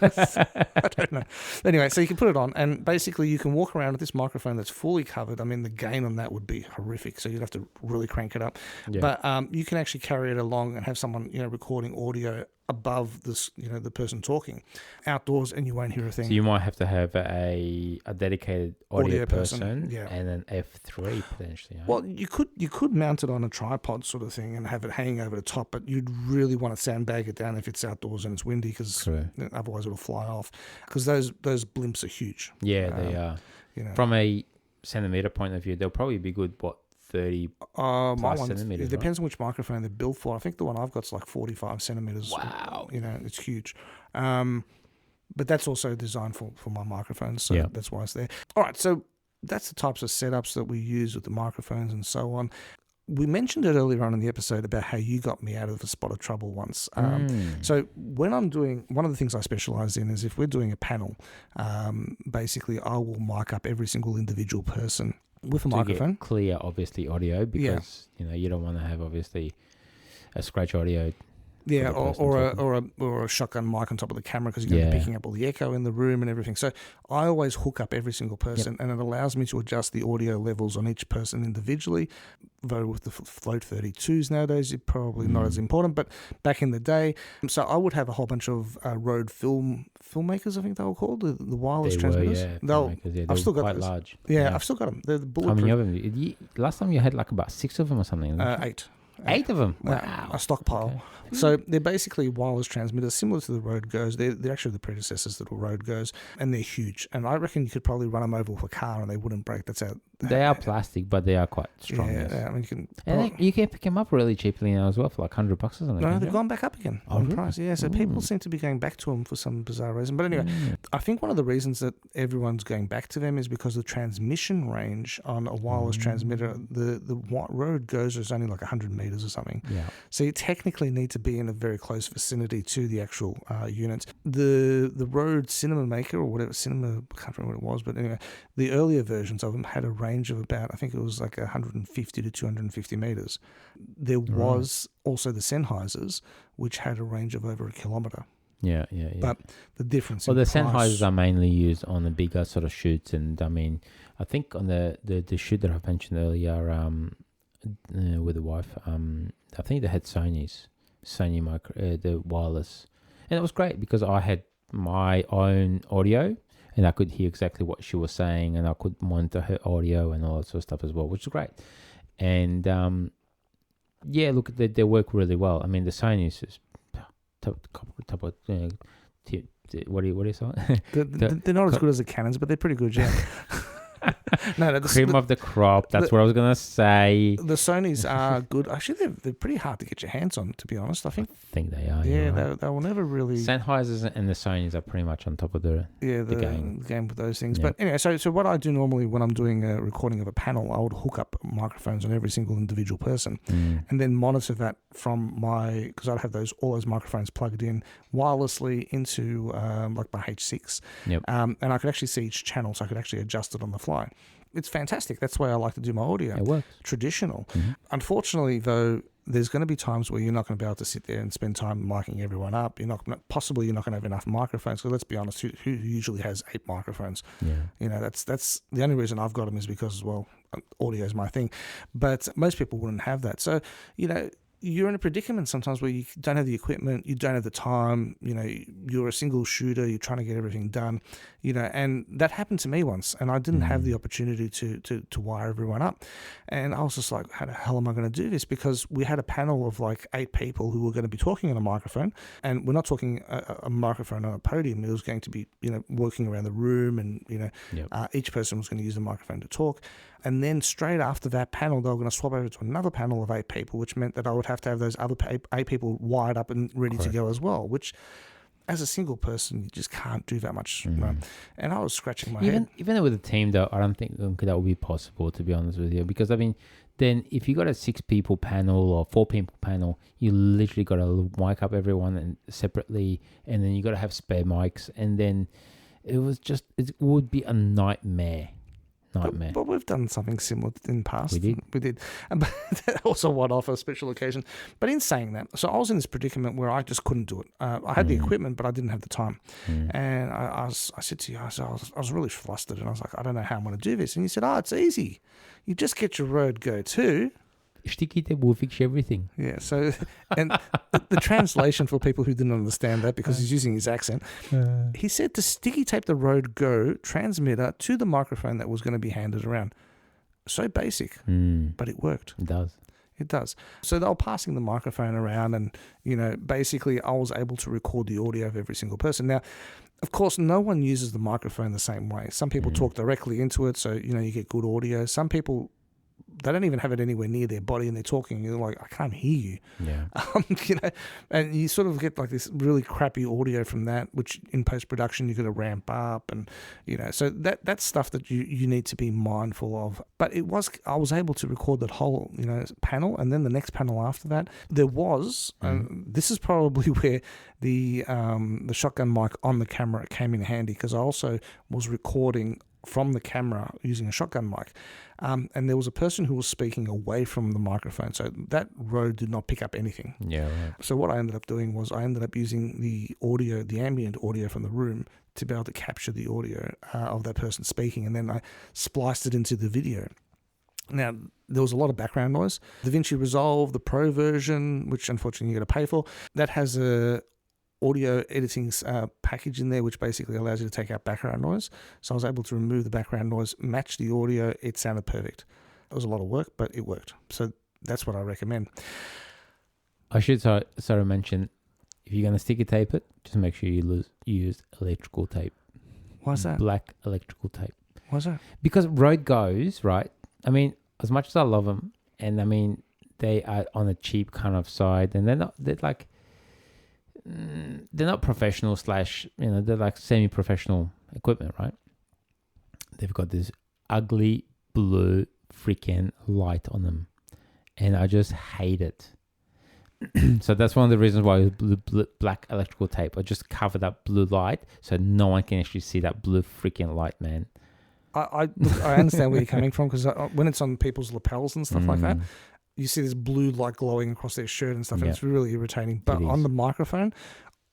I don't know. Anyway, so you can put it on, and basically you can walk around with this microphone that's fully covered. I mean, the gain on that would be horrific, so you'd have to really crank it up. Yeah. But you can actually carry it along and have someone, recording audio above this, the person talking. Outdoors, and you won't hear a thing. So you might have to have a dedicated audio person yeah. and an F3 potentially. Right? Well, you could mount it on a tripod sort of thing and have it hanging over the top, but you'd really want to sandbag it down if it's outdoors and it's windy, because otherwise it'll fly off. Because those blimps are huge. Yeah, they are. From a centimeter point of view, they'll probably be good. 30 plus centimeters. It depends on which microphone they're built for. I think the one I've got's like 45 centimeters. Wow. It's huge. But that's also designed for my microphones, so that's why it's there. All right, so that's the types of setups that we use with the microphones and so on. We mentioned it earlier on in the episode about how you got me out of a spot of trouble once. So when I'm doing, one of the things I specialize in is if we're doing a panel, basically I will mic up every single individual person with a microphone. Get clear, obviously, audio, because you don't want to have obviously a scratch audio. Yeah, or a shotgun mic on top of the camera, because you're going to be picking up all the echo in the room and everything. So I always hook up every single person, and it allows me to adjust the audio levels on each person individually. Though with the Float 32s nowadays, it's probably not as important, but back in the day, so I would have a whole bunch of Rode filmmakers, I think they were called, the wireless transmitters. I've still got quite those. Large. Yeah, I've still got them. They're the bulletproof. How many of them? Last time you had like about 6 of them or something. 8. 8 of them? Wow. A stockpile. Okay. So they're basically wireless transmitters, similar to the Rode Goes. They're actually the predecessors to the Rode Goes, and they're huge. And I reckon you could probably run them over with a car and they wouldn't break. That's how they are plastic, but they are quite strong. Yeah, I mean, you can pick them up really cheaply now as well for like $100 or something. No, they've gone back up again on price. Yeah, so people seem to be going back to them for some bizarre reason. But anyway, I think one of the reasons that everyone's going back to them is because the transmission range on a wireless transmitter, the Rode Goes is only like 100 meters or something. Yeah. So you technically need to be in a very close vicinity to the actual units. The Rode Cinema Maker or whatever, I can't remember what it was, but anyway, the earlier versions of them had a range of about, I think it was like 150 to 250 meters. There was also the Sennheisers, which had a range of over 1 kilometer. Yeah. But the difference the Sennheisers are mainly used on the bigger sort of shoots, and I mean, I think on the shoot that I mentioned earlier, with the wife, I think they had Sony micro, the wireless, and it was great because I had my own audio and I could hear exactly what she was saying, and I could monitor her audio and all that sort of stuff as well, which is great. And look, they work really well. I mean, the Sony's is top of what do you say? They're not as good as the Canons, but they're pretty good, yeah. No, cream of the crop. That's what I was gonna say. The Sonys are good. Actually, they're pretty hard to get your hands on, to be honest. I think they are. Yeah, right. they will never really. Sennheisers and the Sonys are pretty much on top of the game with those things. Yeah. But anyway, so what I do normally when I'm doing a recording of a panel, I would hook up microphones on every single individual person, and then monitor that from because I'd have all those microphones plugged in wirelessly into like my H6, and I could actually see each channel, so I could actually adjust it on the fly. It's fantastic. That's the way I like to do my audio. It works. Traditional. Unfortunately, though, there's going to be times where you're not going to be able to sit there and spend time miking everyone up. You're not going to have enough microphones. So let's be honest, who usually has 8 microphones? Yeah. That's the only reason I've got them is because, well, audio is my thing. But most people wouldn't have that. So, you're in a predicament sometimes where you don't have the equipment, you don't have the time, you're a single shooter, you're trying to get everything done, and that happened to me once, and I didn't have the opportunity to wire everyone up. And I was just like, how the hell am I going to do this? Because we had a panel of like 8 people who were going to be talking on a microphone, and we're not talking a microphone on a podium. It was going to be, working around the room, and, each person was going to use the microphone to talk. And then straight after that panel, they were going to swap over to another panel of 8 people, which meant that I would have to have those other 8 people wired up and ready to go as well, which as a single person, you just can't do that much. And I was scratching my head. Even with a team, though, I don't think that would be possible, to be honest with you. Because, I mean, then if you got a 6 people panel or 4 people panel, you literally got to mic up everyone and separately, and then you got to have spare mics. And then it would be a nightmare. But we've done something similar in the past. We did. But also one-off, a special occasion. But in saying that, so I was in this predicament where I just couldn't do it. I had the equipment, but I didn't have the time. And I said to you, I was really flustered, and I was like, I don't know how I'm going to do this. And you said, it's easy. You just get your Rode Go 2, sticky tape will fix everything. Yeah. So, and the translation for people who didn't understand that because he's using his accent, he said to sticky tape the Rode Go transmitter to the microphone that was going to be handed around. So basic, but it worked. It does. It does. So they were passing the microphone around and, basically I was able to record the audio of every single person. Now, of course, no one uses the microphone the same way. Some people talk directly into it, so, you get good audio. Some people, they don't even have it anywhere near their body and they're talking. You're like, I can't hear you. Yeah. And you sort of get like this really crappy audio from that, which in post-production you're going to ramp up and, so that's stuff that you need to be mindful of. But I was able to record that whole, panel, and then the next panel after that, there was, this is probably where the shotgun mic on the camera came in handy, because I also was recording from the camera using a shotgun mic. And there was a person who was speaking away from the microphone. So that Rode did not pick up anything. Yeah, right. So what I ended up doing was I ended up using the audio, the ambient audio from the room, to be able to capture the audio of that person speaking. And then I spliced it into the video. Now, there was a lot of background noise. DaVinci Resolve, the Pro version, which unfortunately you got to pay for, that has a audio editing package in there, which basically allows you to take out background noise. So I was able to remove the background noise, match the audio. It sounded perfect. It was a lot of work, but it worked. So that's what I recommend. I should sort of mention, if you're going to sticky tape it, just make sure you use electrical tape. Why's that? Black electrical tape. Why's that? Because Rode goes, right? I mean, as much as I love them, and I mean, they are on a cheap kind of side, and they're not professional / they're like semi-professional equipment, right? They've got this ugly blue freaking light on them, and I just hate it. So that's one of the reasons why I use black electrical tape. I just cover that blue light so no one can actually see that blue freaking light, man. I understand where you're coming from, because when it's on people's lapels and stuff like that, you see this blue light glowing across their shirt and stuff, and it's really irritating. But on the microphone,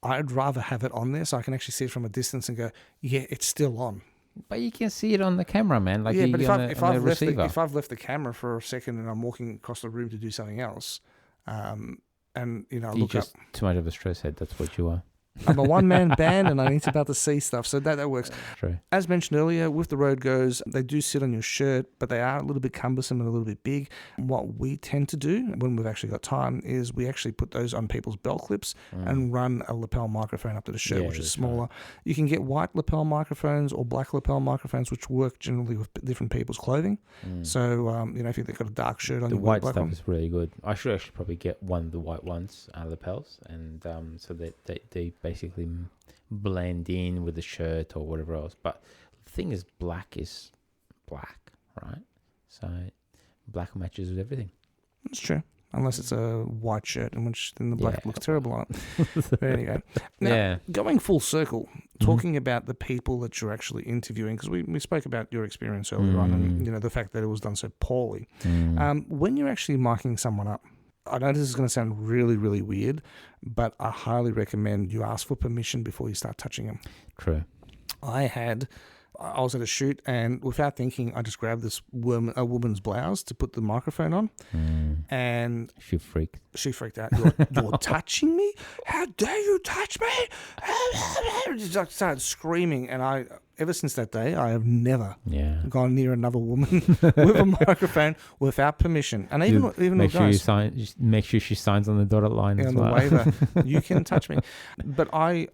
I'd rather have it on there so I can actually see it from a distance and go, yeah, it's still on. But you can see it on the camera, man. Like, yeah, but if I've left the camera for a second and I'm walking across the room to do something else, and you're look just up, too much of a stress head. That's what you are. I'm a one-man band and I need to be able to see stuff. So that works. True. As mentioned earlier, with the Rode Goes, they do sit on your shirt, but they are a little bit cumbersome and a little bit big. What we tend to do when we've actually got time is we actually put those on people's belt clips and run a lapel microphone up to the shirt, which is smaller. Right. You can get white lapel microphones or black lapel microphones, which work generally with different people's clothing. So, if you've got a dark shirt on, the white stuff is really good. I should actually probably get one of the white ones, lapels, and so that they basically blend in with the shirt or whatever else. But the thing is, black is black, right? So black matches with everything. That's true. Unless it's a white shirt, in which then the black looks terrible on it. But anyway. Now, going full circle, talking about the people that you're actually interviewing, because we spoke about your experience earlier on and the fact that it was done so poorly. When you're actually micing someone up, I know this is going to sound really, really weird, but I highly recommend you ask for permission before you start touching them. True. I was at a shoot, and without thinking, I just grabbed a woman's blouse to put the microphone on, and she freaked out. You're touching me? How dare you touch me? I started screaming, and ever since that day, I have never gone near another woman with a microphone without permission. And even make sure guys, make sure she signs on the dotted line as well. On the waiver, you can touch me. But I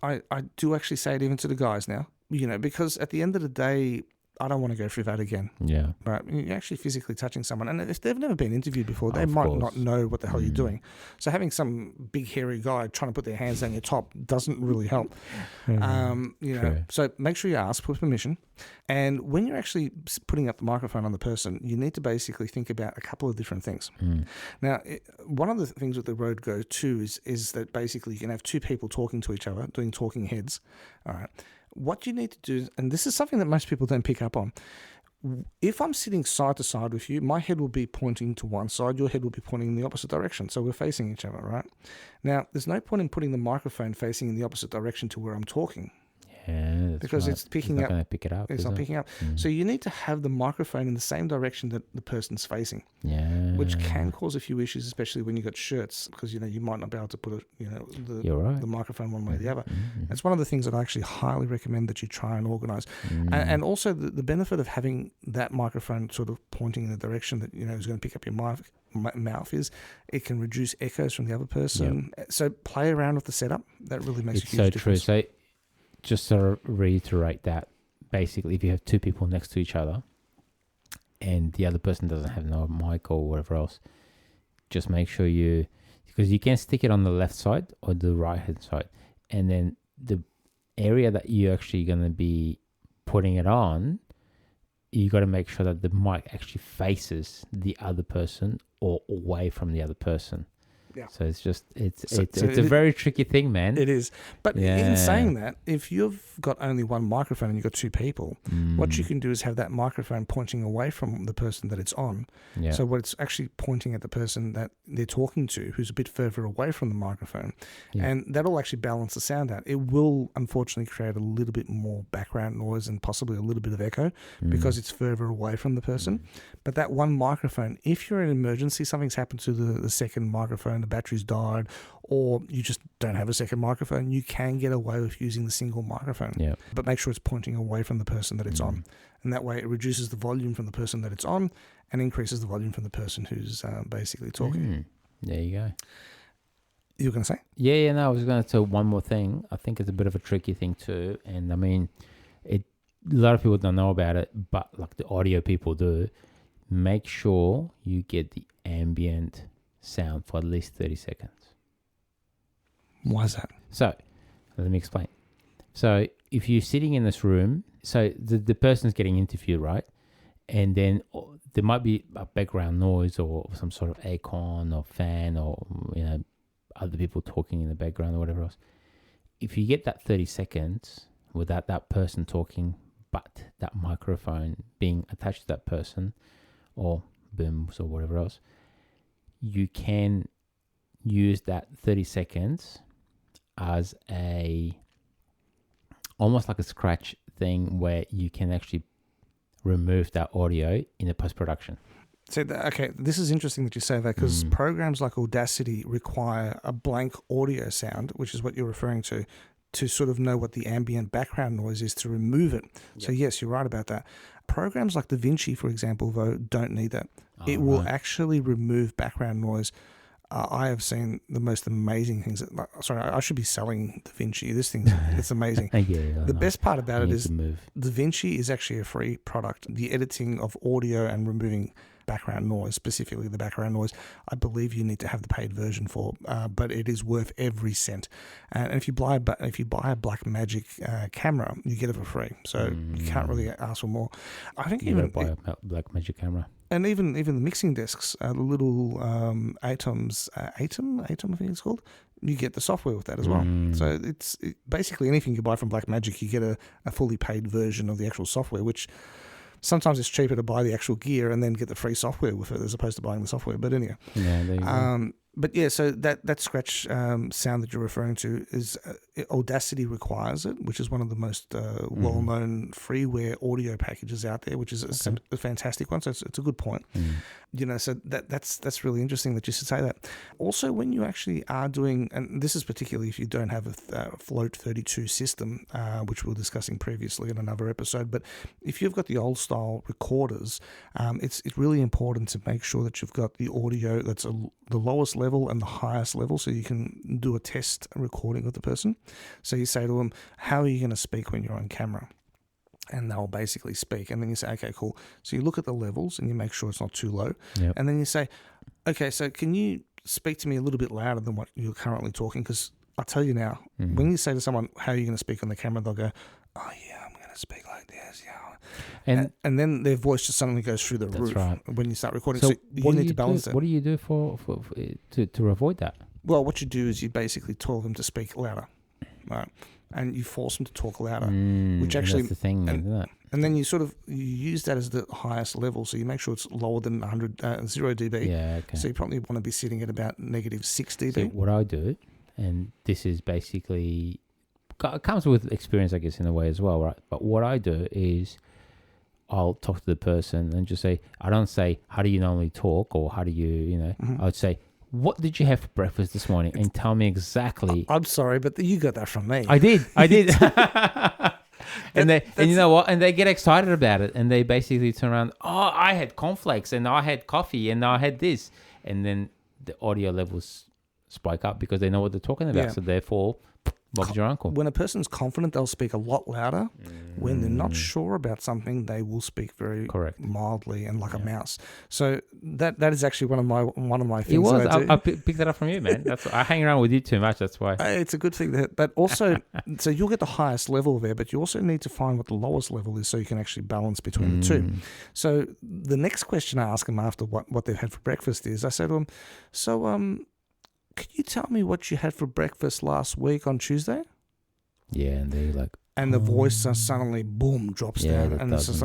do actually say it even to the guys now. Because at the end of the day, I don't want to go through that again. Yeah. Right. You're actually physically touching someone. And if they've never been interviewed before, they might not know what the hell you're doing. So having some big hairy guy trying to put their hands down your top doesn't really help. So make sure you ask for permission. And when you're actually putting up the microphone on the person, you need to basically think about a couple of different things. Now, one of the things with the Rode Go 2 is that basically you can have two people talking to each other, doing talking heads. All right. What you need to do, and this is something that most people don't pick up on, if I'm sitting side to side with you, my head will be pointing to one side, your head will be pointing in the opposite direction, so we're facing each other, right? Now, there's no point in putting the microphone facing in the opposite direction to where I'm talking. Yeah, that's because right. it's picking not up. going to pick it up. It's is not it? picking up. So you need to have the microphone in the same direction that the person's facing, Yeah. which can cause a few issues, especially when you've got shirts, because you might not be able to put You're right. the microphone one way or the other. Mm-hmm. That's one of the things that I actually highly recommend that you try and organise. And also the benefit of having that microphone sort of pointing in the direction that is going to pick up your mouth is it can reduce echoes from the other person. So play around with the setup. That really makes a huge difference. True. So just to reiterate that, basically, if you have two people next to each other and the other person doesn't have no mic or whatever else, just make sure because you can stick it on the left side or the right hand side, and then the area that you're actually going to be putting it on, you got to make sure that the mic actually faces the other person or away from the other person. Yeah. So it's just it's a very tricky thing, man. It is. But in saying that, if you've got only one microphone and you've got two people, what you can do is have that microphone pointing away from the person that it's on. Yeah. So what it's actually pointing at the person that they're talking to, who's a bit further away from the microphone. Yeah. And that'll actually balance the sound out. It will unfortunately create a little bit more background noise and possibly a little bit of echo because it's further away from the person. But that one microphone, if you're in an emergency, something's happened to the second microphone, the battery's died, or you just don't have a second microphone, you can get away with using the single microphone. Yeah. But make sure it's pointing away from the person that it's on. And that way it reduces the volume from the person that it's on and increases the volume from the person who's basically talking. There you go. You were going to say? Yeah, no, I was going to say one more thing. I think it's a bit of a tricky thing too. And I mean, a lot of people don't know about it, but like the audio people do. Make sure you get the ambient sound for at least 30 seconds. Why is that? So, let me explain. So, if you're sitting in this room, so the person's getting interviewed, right? And then there might be a background noise or some sort of aircon or fan or, other people talking in the background or whatever else. If you get that 30 seconds without that person talking, but that microphone being attached to that person or booms or whatever else, you can use that 30 seconds as almost like a scratch thing where you can actually remove that audio in the post-production. So, this is interesting that you say that because programs like Audacity require a blank audio sound, which is what you're referring to sort of know what the ambient background noise is to remove it. Yep. So, yes, you're right about that. Programs like DaVinci, for example, though, don't need that. It will actually remove background noise. I have seen the most amazing things. I should be selling DaVinci. This thing, it's amazing. The best part about it is DaVinci is actually a free product. The editing of audio and removing background noise, specifically the background noise, I believe you need to have the paid version for, but it is worth every cent. And if you buy a Blackmagic camera, you get it for free. So you can't really ask for more. I think you even buy a Blackmagic camera. And even the mixing discs, the little Atom, I think it's called. You get the software with that as well. So it's basically anything you buy from Blackmagic, you get a fully paid version of the actual software, which sometimes it's cheaper to buy the actual gear and then get the free software with it as opposed to buying the software. But anyway. Yeah, there you go. But yeah, so that scratch sound that you're referring to is Audacity requires it, which is one of the most well-known freeware audio packages out there, which is a fantastic one. So it's a good point. So that's really interesting that you should say that. Also, when you actually are doing, and this is particularly if you don't have a Float 32 system, which we were discussing previously in another episode, but if you've got the old style recorders, it's really important to make sure that you've got the audio that's the lowest level and the highest level, so you can do a test recording of the person. So you say to them, how are you going to speak when you're on camera? And they'll basically speak. And then you say, okay, cool. So you look at the levels and you make sure it's not too low. Yep. And then you say, okay, so can you speak to me a little bit louder than what you're currently talking? Because I'll tell you now, when you say to someone, how are you going to speak on the camera? They'll go, oh yeah, I'm going to speak like this. Yeah. And then their voice just suddenly goes through the roof when you start recording. So you need to balance that. What do you do to avoid that? Well, what you do is you basically tell them to speak louder, right? And you force them to talk louder, which actually that's the thing, isn't it? And then you use that as the highest level, so you make sure it's lower than 0 dB. Yeah, okay. So you probably want to be sitting at about -6 dB. So what I do, and this is basically it comes with experience, I guess, in a way as well, right? But what I do is I'll talk to the person and just say, I don't say, how do you normally talk, or how do you, I would say, what did you have for breakfast this morning? And tell me exactly. I'm sorry, but you got that from me. I did. And you know what? And they get excited about it, and they basically turn around. Oh, I had cornflakes, and I had coffee, and I had this, and then the audio levels spike up because they know what they're talking about. Yeah. So therefore, Bob's your uncle. When a person's confident, they'll speak a lot louder. When they're not sure about something, they will speak very mildly and like a mouse. So that is actually one of my things. It was. That I do. I picked that up from you, man. I hang around with you too much. That's why. It's a good thing. But also, so you'll get the highest level there, but you also need to find what the lowest level is so you can actually balance between the two. So the next question I ask them after what they've had for breakfast is, I say to them, so could you tell me what you had for breakfast last week on Tuesday? Yeah, and they're like, and the voice suddenly boom drops down, and it's just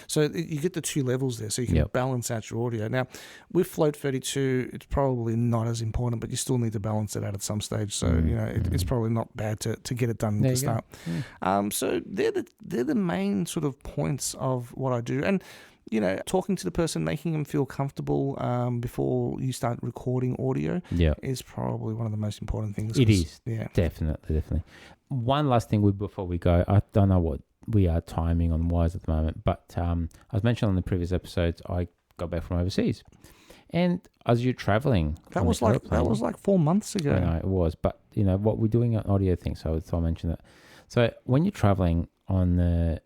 so you get the two levels there, so you can balance out your audio. Now with Float 32, it's probably not as important, but you still need to balance it out at some stage. So it's probably not bad to get it done at the start. So they're the main sort of points of what I do, and talking to the person, making them feel comfortable before you start recording audio is probably one of the most important things. It is. Yeah. Definitely. One last thing before we go. I don't know what we are timing on wise at the moment, but I was mentioned on the previous episodes, I got back from overseas. And as you're traveling... That was like 4 months ago. I know, it was. But, what we're doing an audio thing, so I mentioned that. So when you're traveling on the...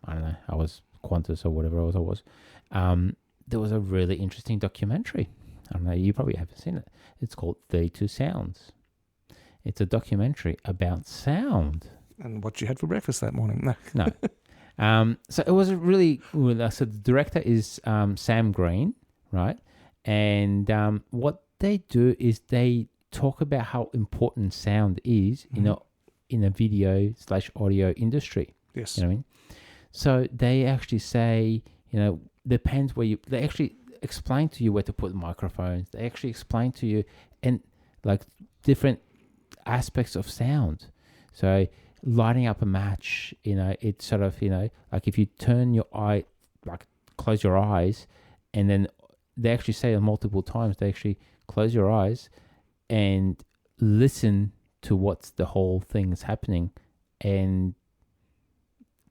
I don't know, I was... Qantas or whatever else I was, there was a really interesting documentary. I don't know, you probably haven't seen it. It's called 32 Sounds. It's a documentary about sound. And what you had for breakfast that morning. No. So it was really, so the director is Sam Green, right? And what they do is they talk about how important sound is in a video/audio industry. Yes. You know what I mean? So they actually say, depends where they actually explain to you where to put the microphones. They actually explain to you and like different aspects of sound. So lighting up a match, it's sort of, like if you turn your eye, like close your eyes, and then they actually say multiple times, they actually close your eyes and listen to what's the whole thing is happening and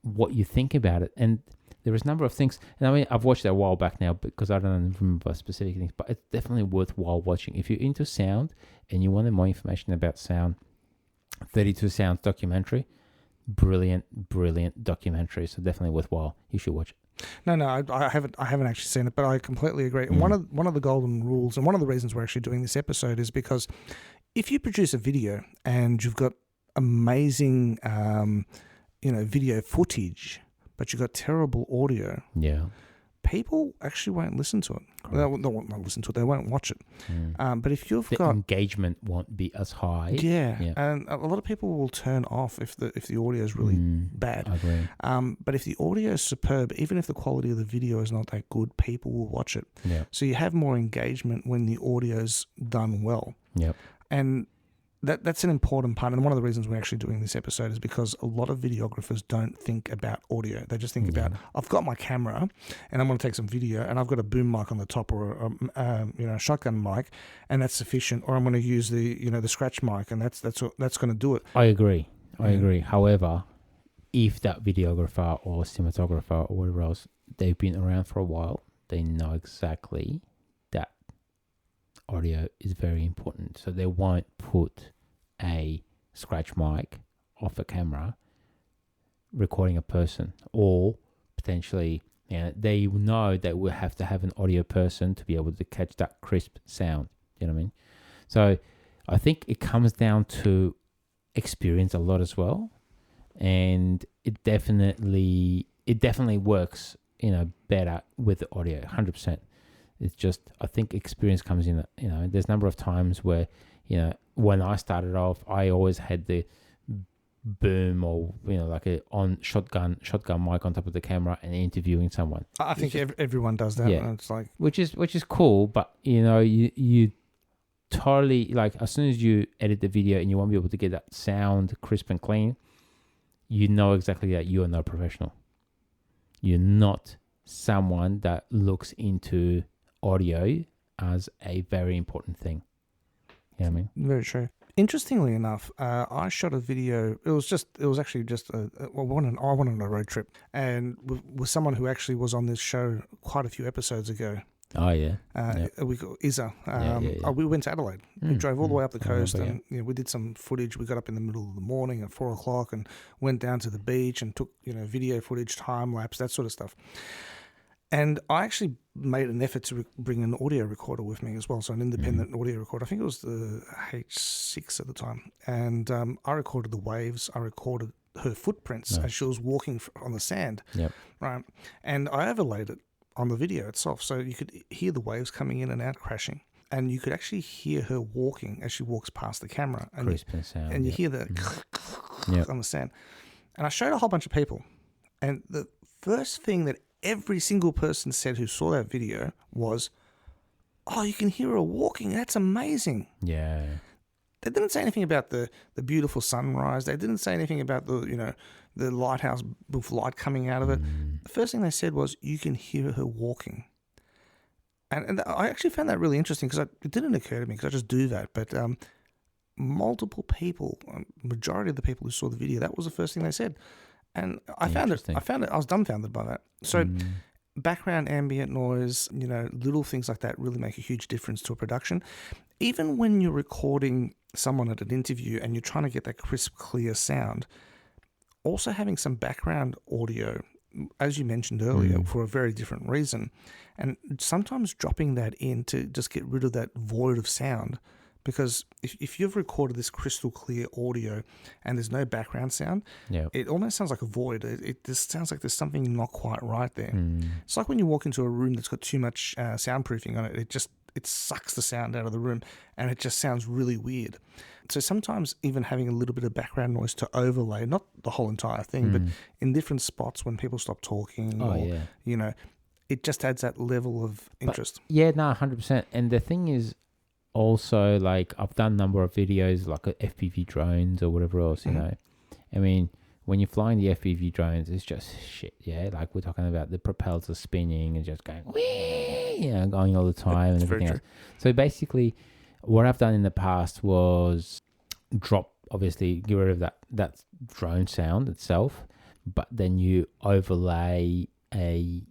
what you think about it. And there is a number of things, and I mean, I've watched it a while back now because I don't remember specific things, but it's definitely worthwhile watching. If you're into sound and you wanted more information about sound, 32 Sounds documentary, brilliant documentary. So definitely worthwhile. You should watch it. No, I haven't actually seen it, but I completely agree. And one of the golden rules, and one of the reasons we're actually doing this episode is because if you produce a video and you've got amazing video footage, but you've got terrible audio, people actually won't listen to it. They won't listen to it. They won't watch it. But if you've got engagement won't be as high. And a lot of people will turn off if the audio is really bad. I agree. But if the audio is superb, even if the quality of the video is not that good, people will watch it. So you have more engagement when the audio's done well. And that's an important part, and one of the reasons we're actually doing this episode is because a lot of videographers don't think about audio. They just think about, I've got my camera, and I'm going to take some video, and I've got a boom mic on the top or a shotgun mic, and that's sufficient. Or I'm going to use the scratch mic, and that's going to do it. I agree. However, if that videographer or cinematographer or whatever else, they've been around for a while, they know exactly that audio is very important. So they won't put a scratch mic off a camera recording a person, or potentially they know that we'll have to have an audio person to be able to catch that crisp sound. You know what I mean? So I think it comes down to experience a lot as well, and it definitely works better with the audio 100%. It's just, I think experience comes in. There's a number of times where, when I started off, I always had the boom or, like a on shotgun mic on top of the camera and interviewing someone. I think everyone does that. Yeah. It's like, which is cool, but you totally like as soon as you edit the video and you want to be able to get that sound crisp and clean, you know exactly that you are not a professional. You're not someone that looks into audio as a very important thing. You know what I mean? Very true. Interestingly enough, I shot a video. It was actually just I went on a road trip and with someone who actually was on this show quite a few episodes ago. Oh yeah. We got Izza. Yeah. We went to Adelaide. We drove all the way up the coast, remember, and we did some footage. We got up in the middle of the morning at 4:00 and went down to the beach and took video footage, time lapse, that sort of stuff. And I actually made an effort to bring an audio recorder with me as well, so an independent audio recorder. I think it was the H6 at the time. And I recorded the waves. I recorded her footprints as she was walking on the sand. Yep. Right. And I overlaid it on the video itself, so you could hear the waves coming in and out, crashing. And you could actually hear her walking as she walks past the camera. And Crisp and sound. and you hear the on the sand. And I showed a whole bunch of people. And the first thing that every single person said who saw that video was, "Oh, you can hear her walking. That's amazing." Yeah. They didn't say anything about the beautiful sunrise. They didn't say anything about the lighthouse with light coming out of it. The first thing they said was, "You can hear her walking." And I actually found that really interesting because it didn't occur to me because I just do that. But multiple people, majority of the people who saw the video, that was the first thing they said. And I found it. I was dumbfounded by that. So background ambient noise, little things like that really make a huge difference to a production. Even when you're recording someone at an interview and you're trying to get that crisp, clear sound, also having some background audio, as you mentioned earlier, for a very different reason, and sometimes dropping that in to just get rid of that void of sound. Because if you've recorded this crystal clear audio and there's no background sound, it almost sounds like a void. It just sounds like there's something not quite right there. It's like when you walk into a room that's got too much soundproofing on it. It sucks the sound out of the room and it just sounds really weird. So sometimes even having a little bit of background noise to overlay, not the whole entire thing, but in different spots when people stop talking it just adds that level of interest. 100%. And the thing is, also, like, I've done a number of videos, like FPV drones or whatever else, I mean, when you're flying the FPV drones, it's just shit, like we're talking about the propellers are spinning and just going, whee, going all the time and everything else. So basically, what I've done in the past was obviously, get rid of that drone sound itself, but then you overlay a,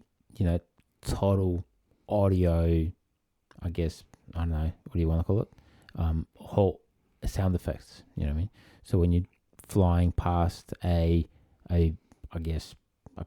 total audio, I guess, I don't know, what do you want to call it? Whole sound effects, you know what I mean? So when you're flying past a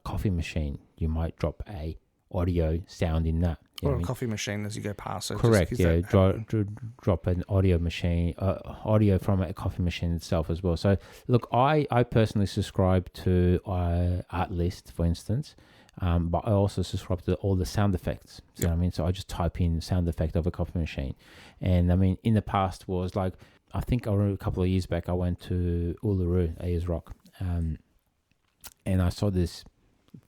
coffee machine, you might drop a audio sound in that. Or a coffee machine as you go past. So correct, drop an audio machine, audio from a coffee machine itself as well. So look, I personally subscribe to Artlist, for instance. But I also subscribe to all the sound effects. You know what I mean? So I just type in sound effect of a coffee machine. And I mean, in the past was like, I think a couple of years back, I went to Uluru, Ayers Rock. And I saw this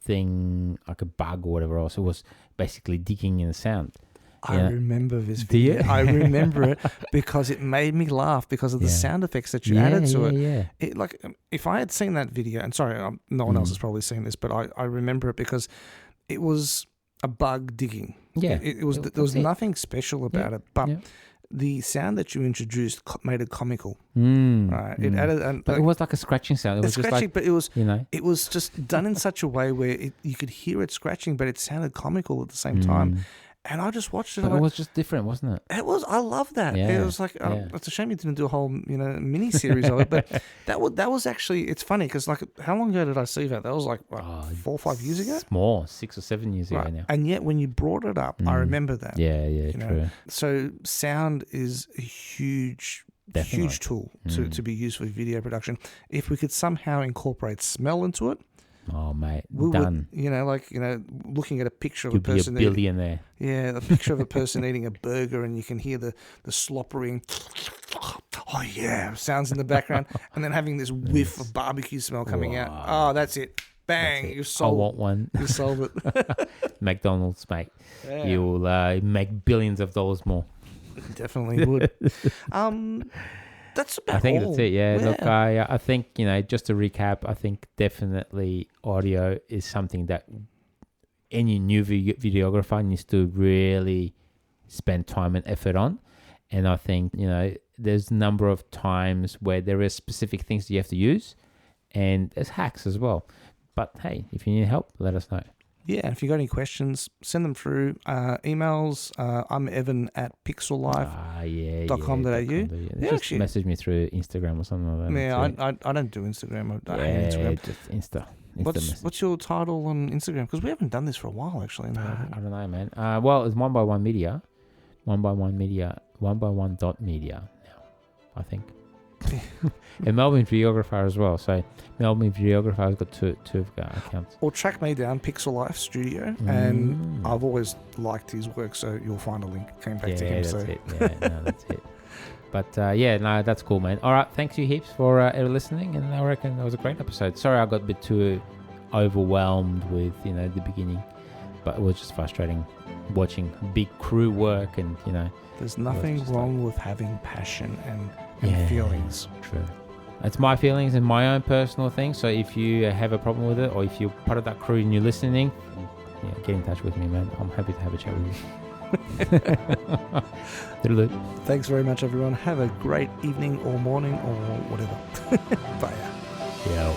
thing, like a bug or whatever else. It was basically digging in the sound. I remember this video. I remember it because it made me laugh because of the sound effects that you added to it. Yeah. It. Like, if I had seen that video, and sorry, no one else has probably seen this, but I remember it because it was a bug digging. Yeah. There was nothing special about it, but the sound that you introduced made it comical. Right? It added, but it was like a scratching sound. It was just scratching, like, but it was, it was just done in such a way where you could hear it scratching, but it sounded comical at the same time. And I just watched it. But it was just different, wasn't it? It was. I love that. Yeah, it was like, it's a shame you didn't do a whole, mini series of it. But that was actually, it's funny because, like, how long ago did I see that? That was like 4 or 5 years ago. It's more, 6 or 7 years ago now. And yet, when you brought it up, I remember that. Yeah, true. So sound is a huge tool to be used for video production. If we could somehow incorporate smell into it. Oh, mate, done. Looking at a picture of a person. You'd be a billionaire. A picture of a person eating a burger and you can hear the sloppering, sounds in the background. And then having this whiff of barbecue smell coming out. Oh, that's it. Bang, you sold it. I want one. You sold it. McDonald's, mate. You'll make billions of dollars more. Definitely would. That's about I think all. that's it. Yeah. Look, I think, just to recap, I think definitely audio is something that any new videographer needs to really spend time and effort on. And I think, there's a number of times where there are specific things that you have to use, and there's hacks as well. But hey, if you need help, let us know. Yeah, if you got any questions, send them through emails. I'm evan@pixellife.com.au. Yeah, just message me through Instagram or something like that. Yeah, I don't do Instagram. I hate Instagram. Just Insta What's your title on Instagram? Because we haven't done this for a while, actually. No. I don't know, man. Well, it's 1x1 Media. 1x1 Media. 1x1.media now, I think. And Melbourne Videographer as well. So Melbourne Videographer has got two accounts. Or track me down, Pixel Life Studio, and I've always liked his work, so you'll find a link. Came back to him. That's it. Yeah, no, that's it. But that's cool, man. All right, thanks you heaps for listening, and I reckon that was a great episode. Sorry I got a bit too overwhelmed with the beginning, but it was just frustrating watching big crew work, and there's nothing wrong with having passion and feelings. True. That's my feelings and my own personal thing. So if you have a problem with it, or if you're part of that crew and you're listening, get in touch with me, man. I'm happy to have a chat with you. Thanks very much, everyone. Have a great evening or morning or whatever. Bye. Yeah.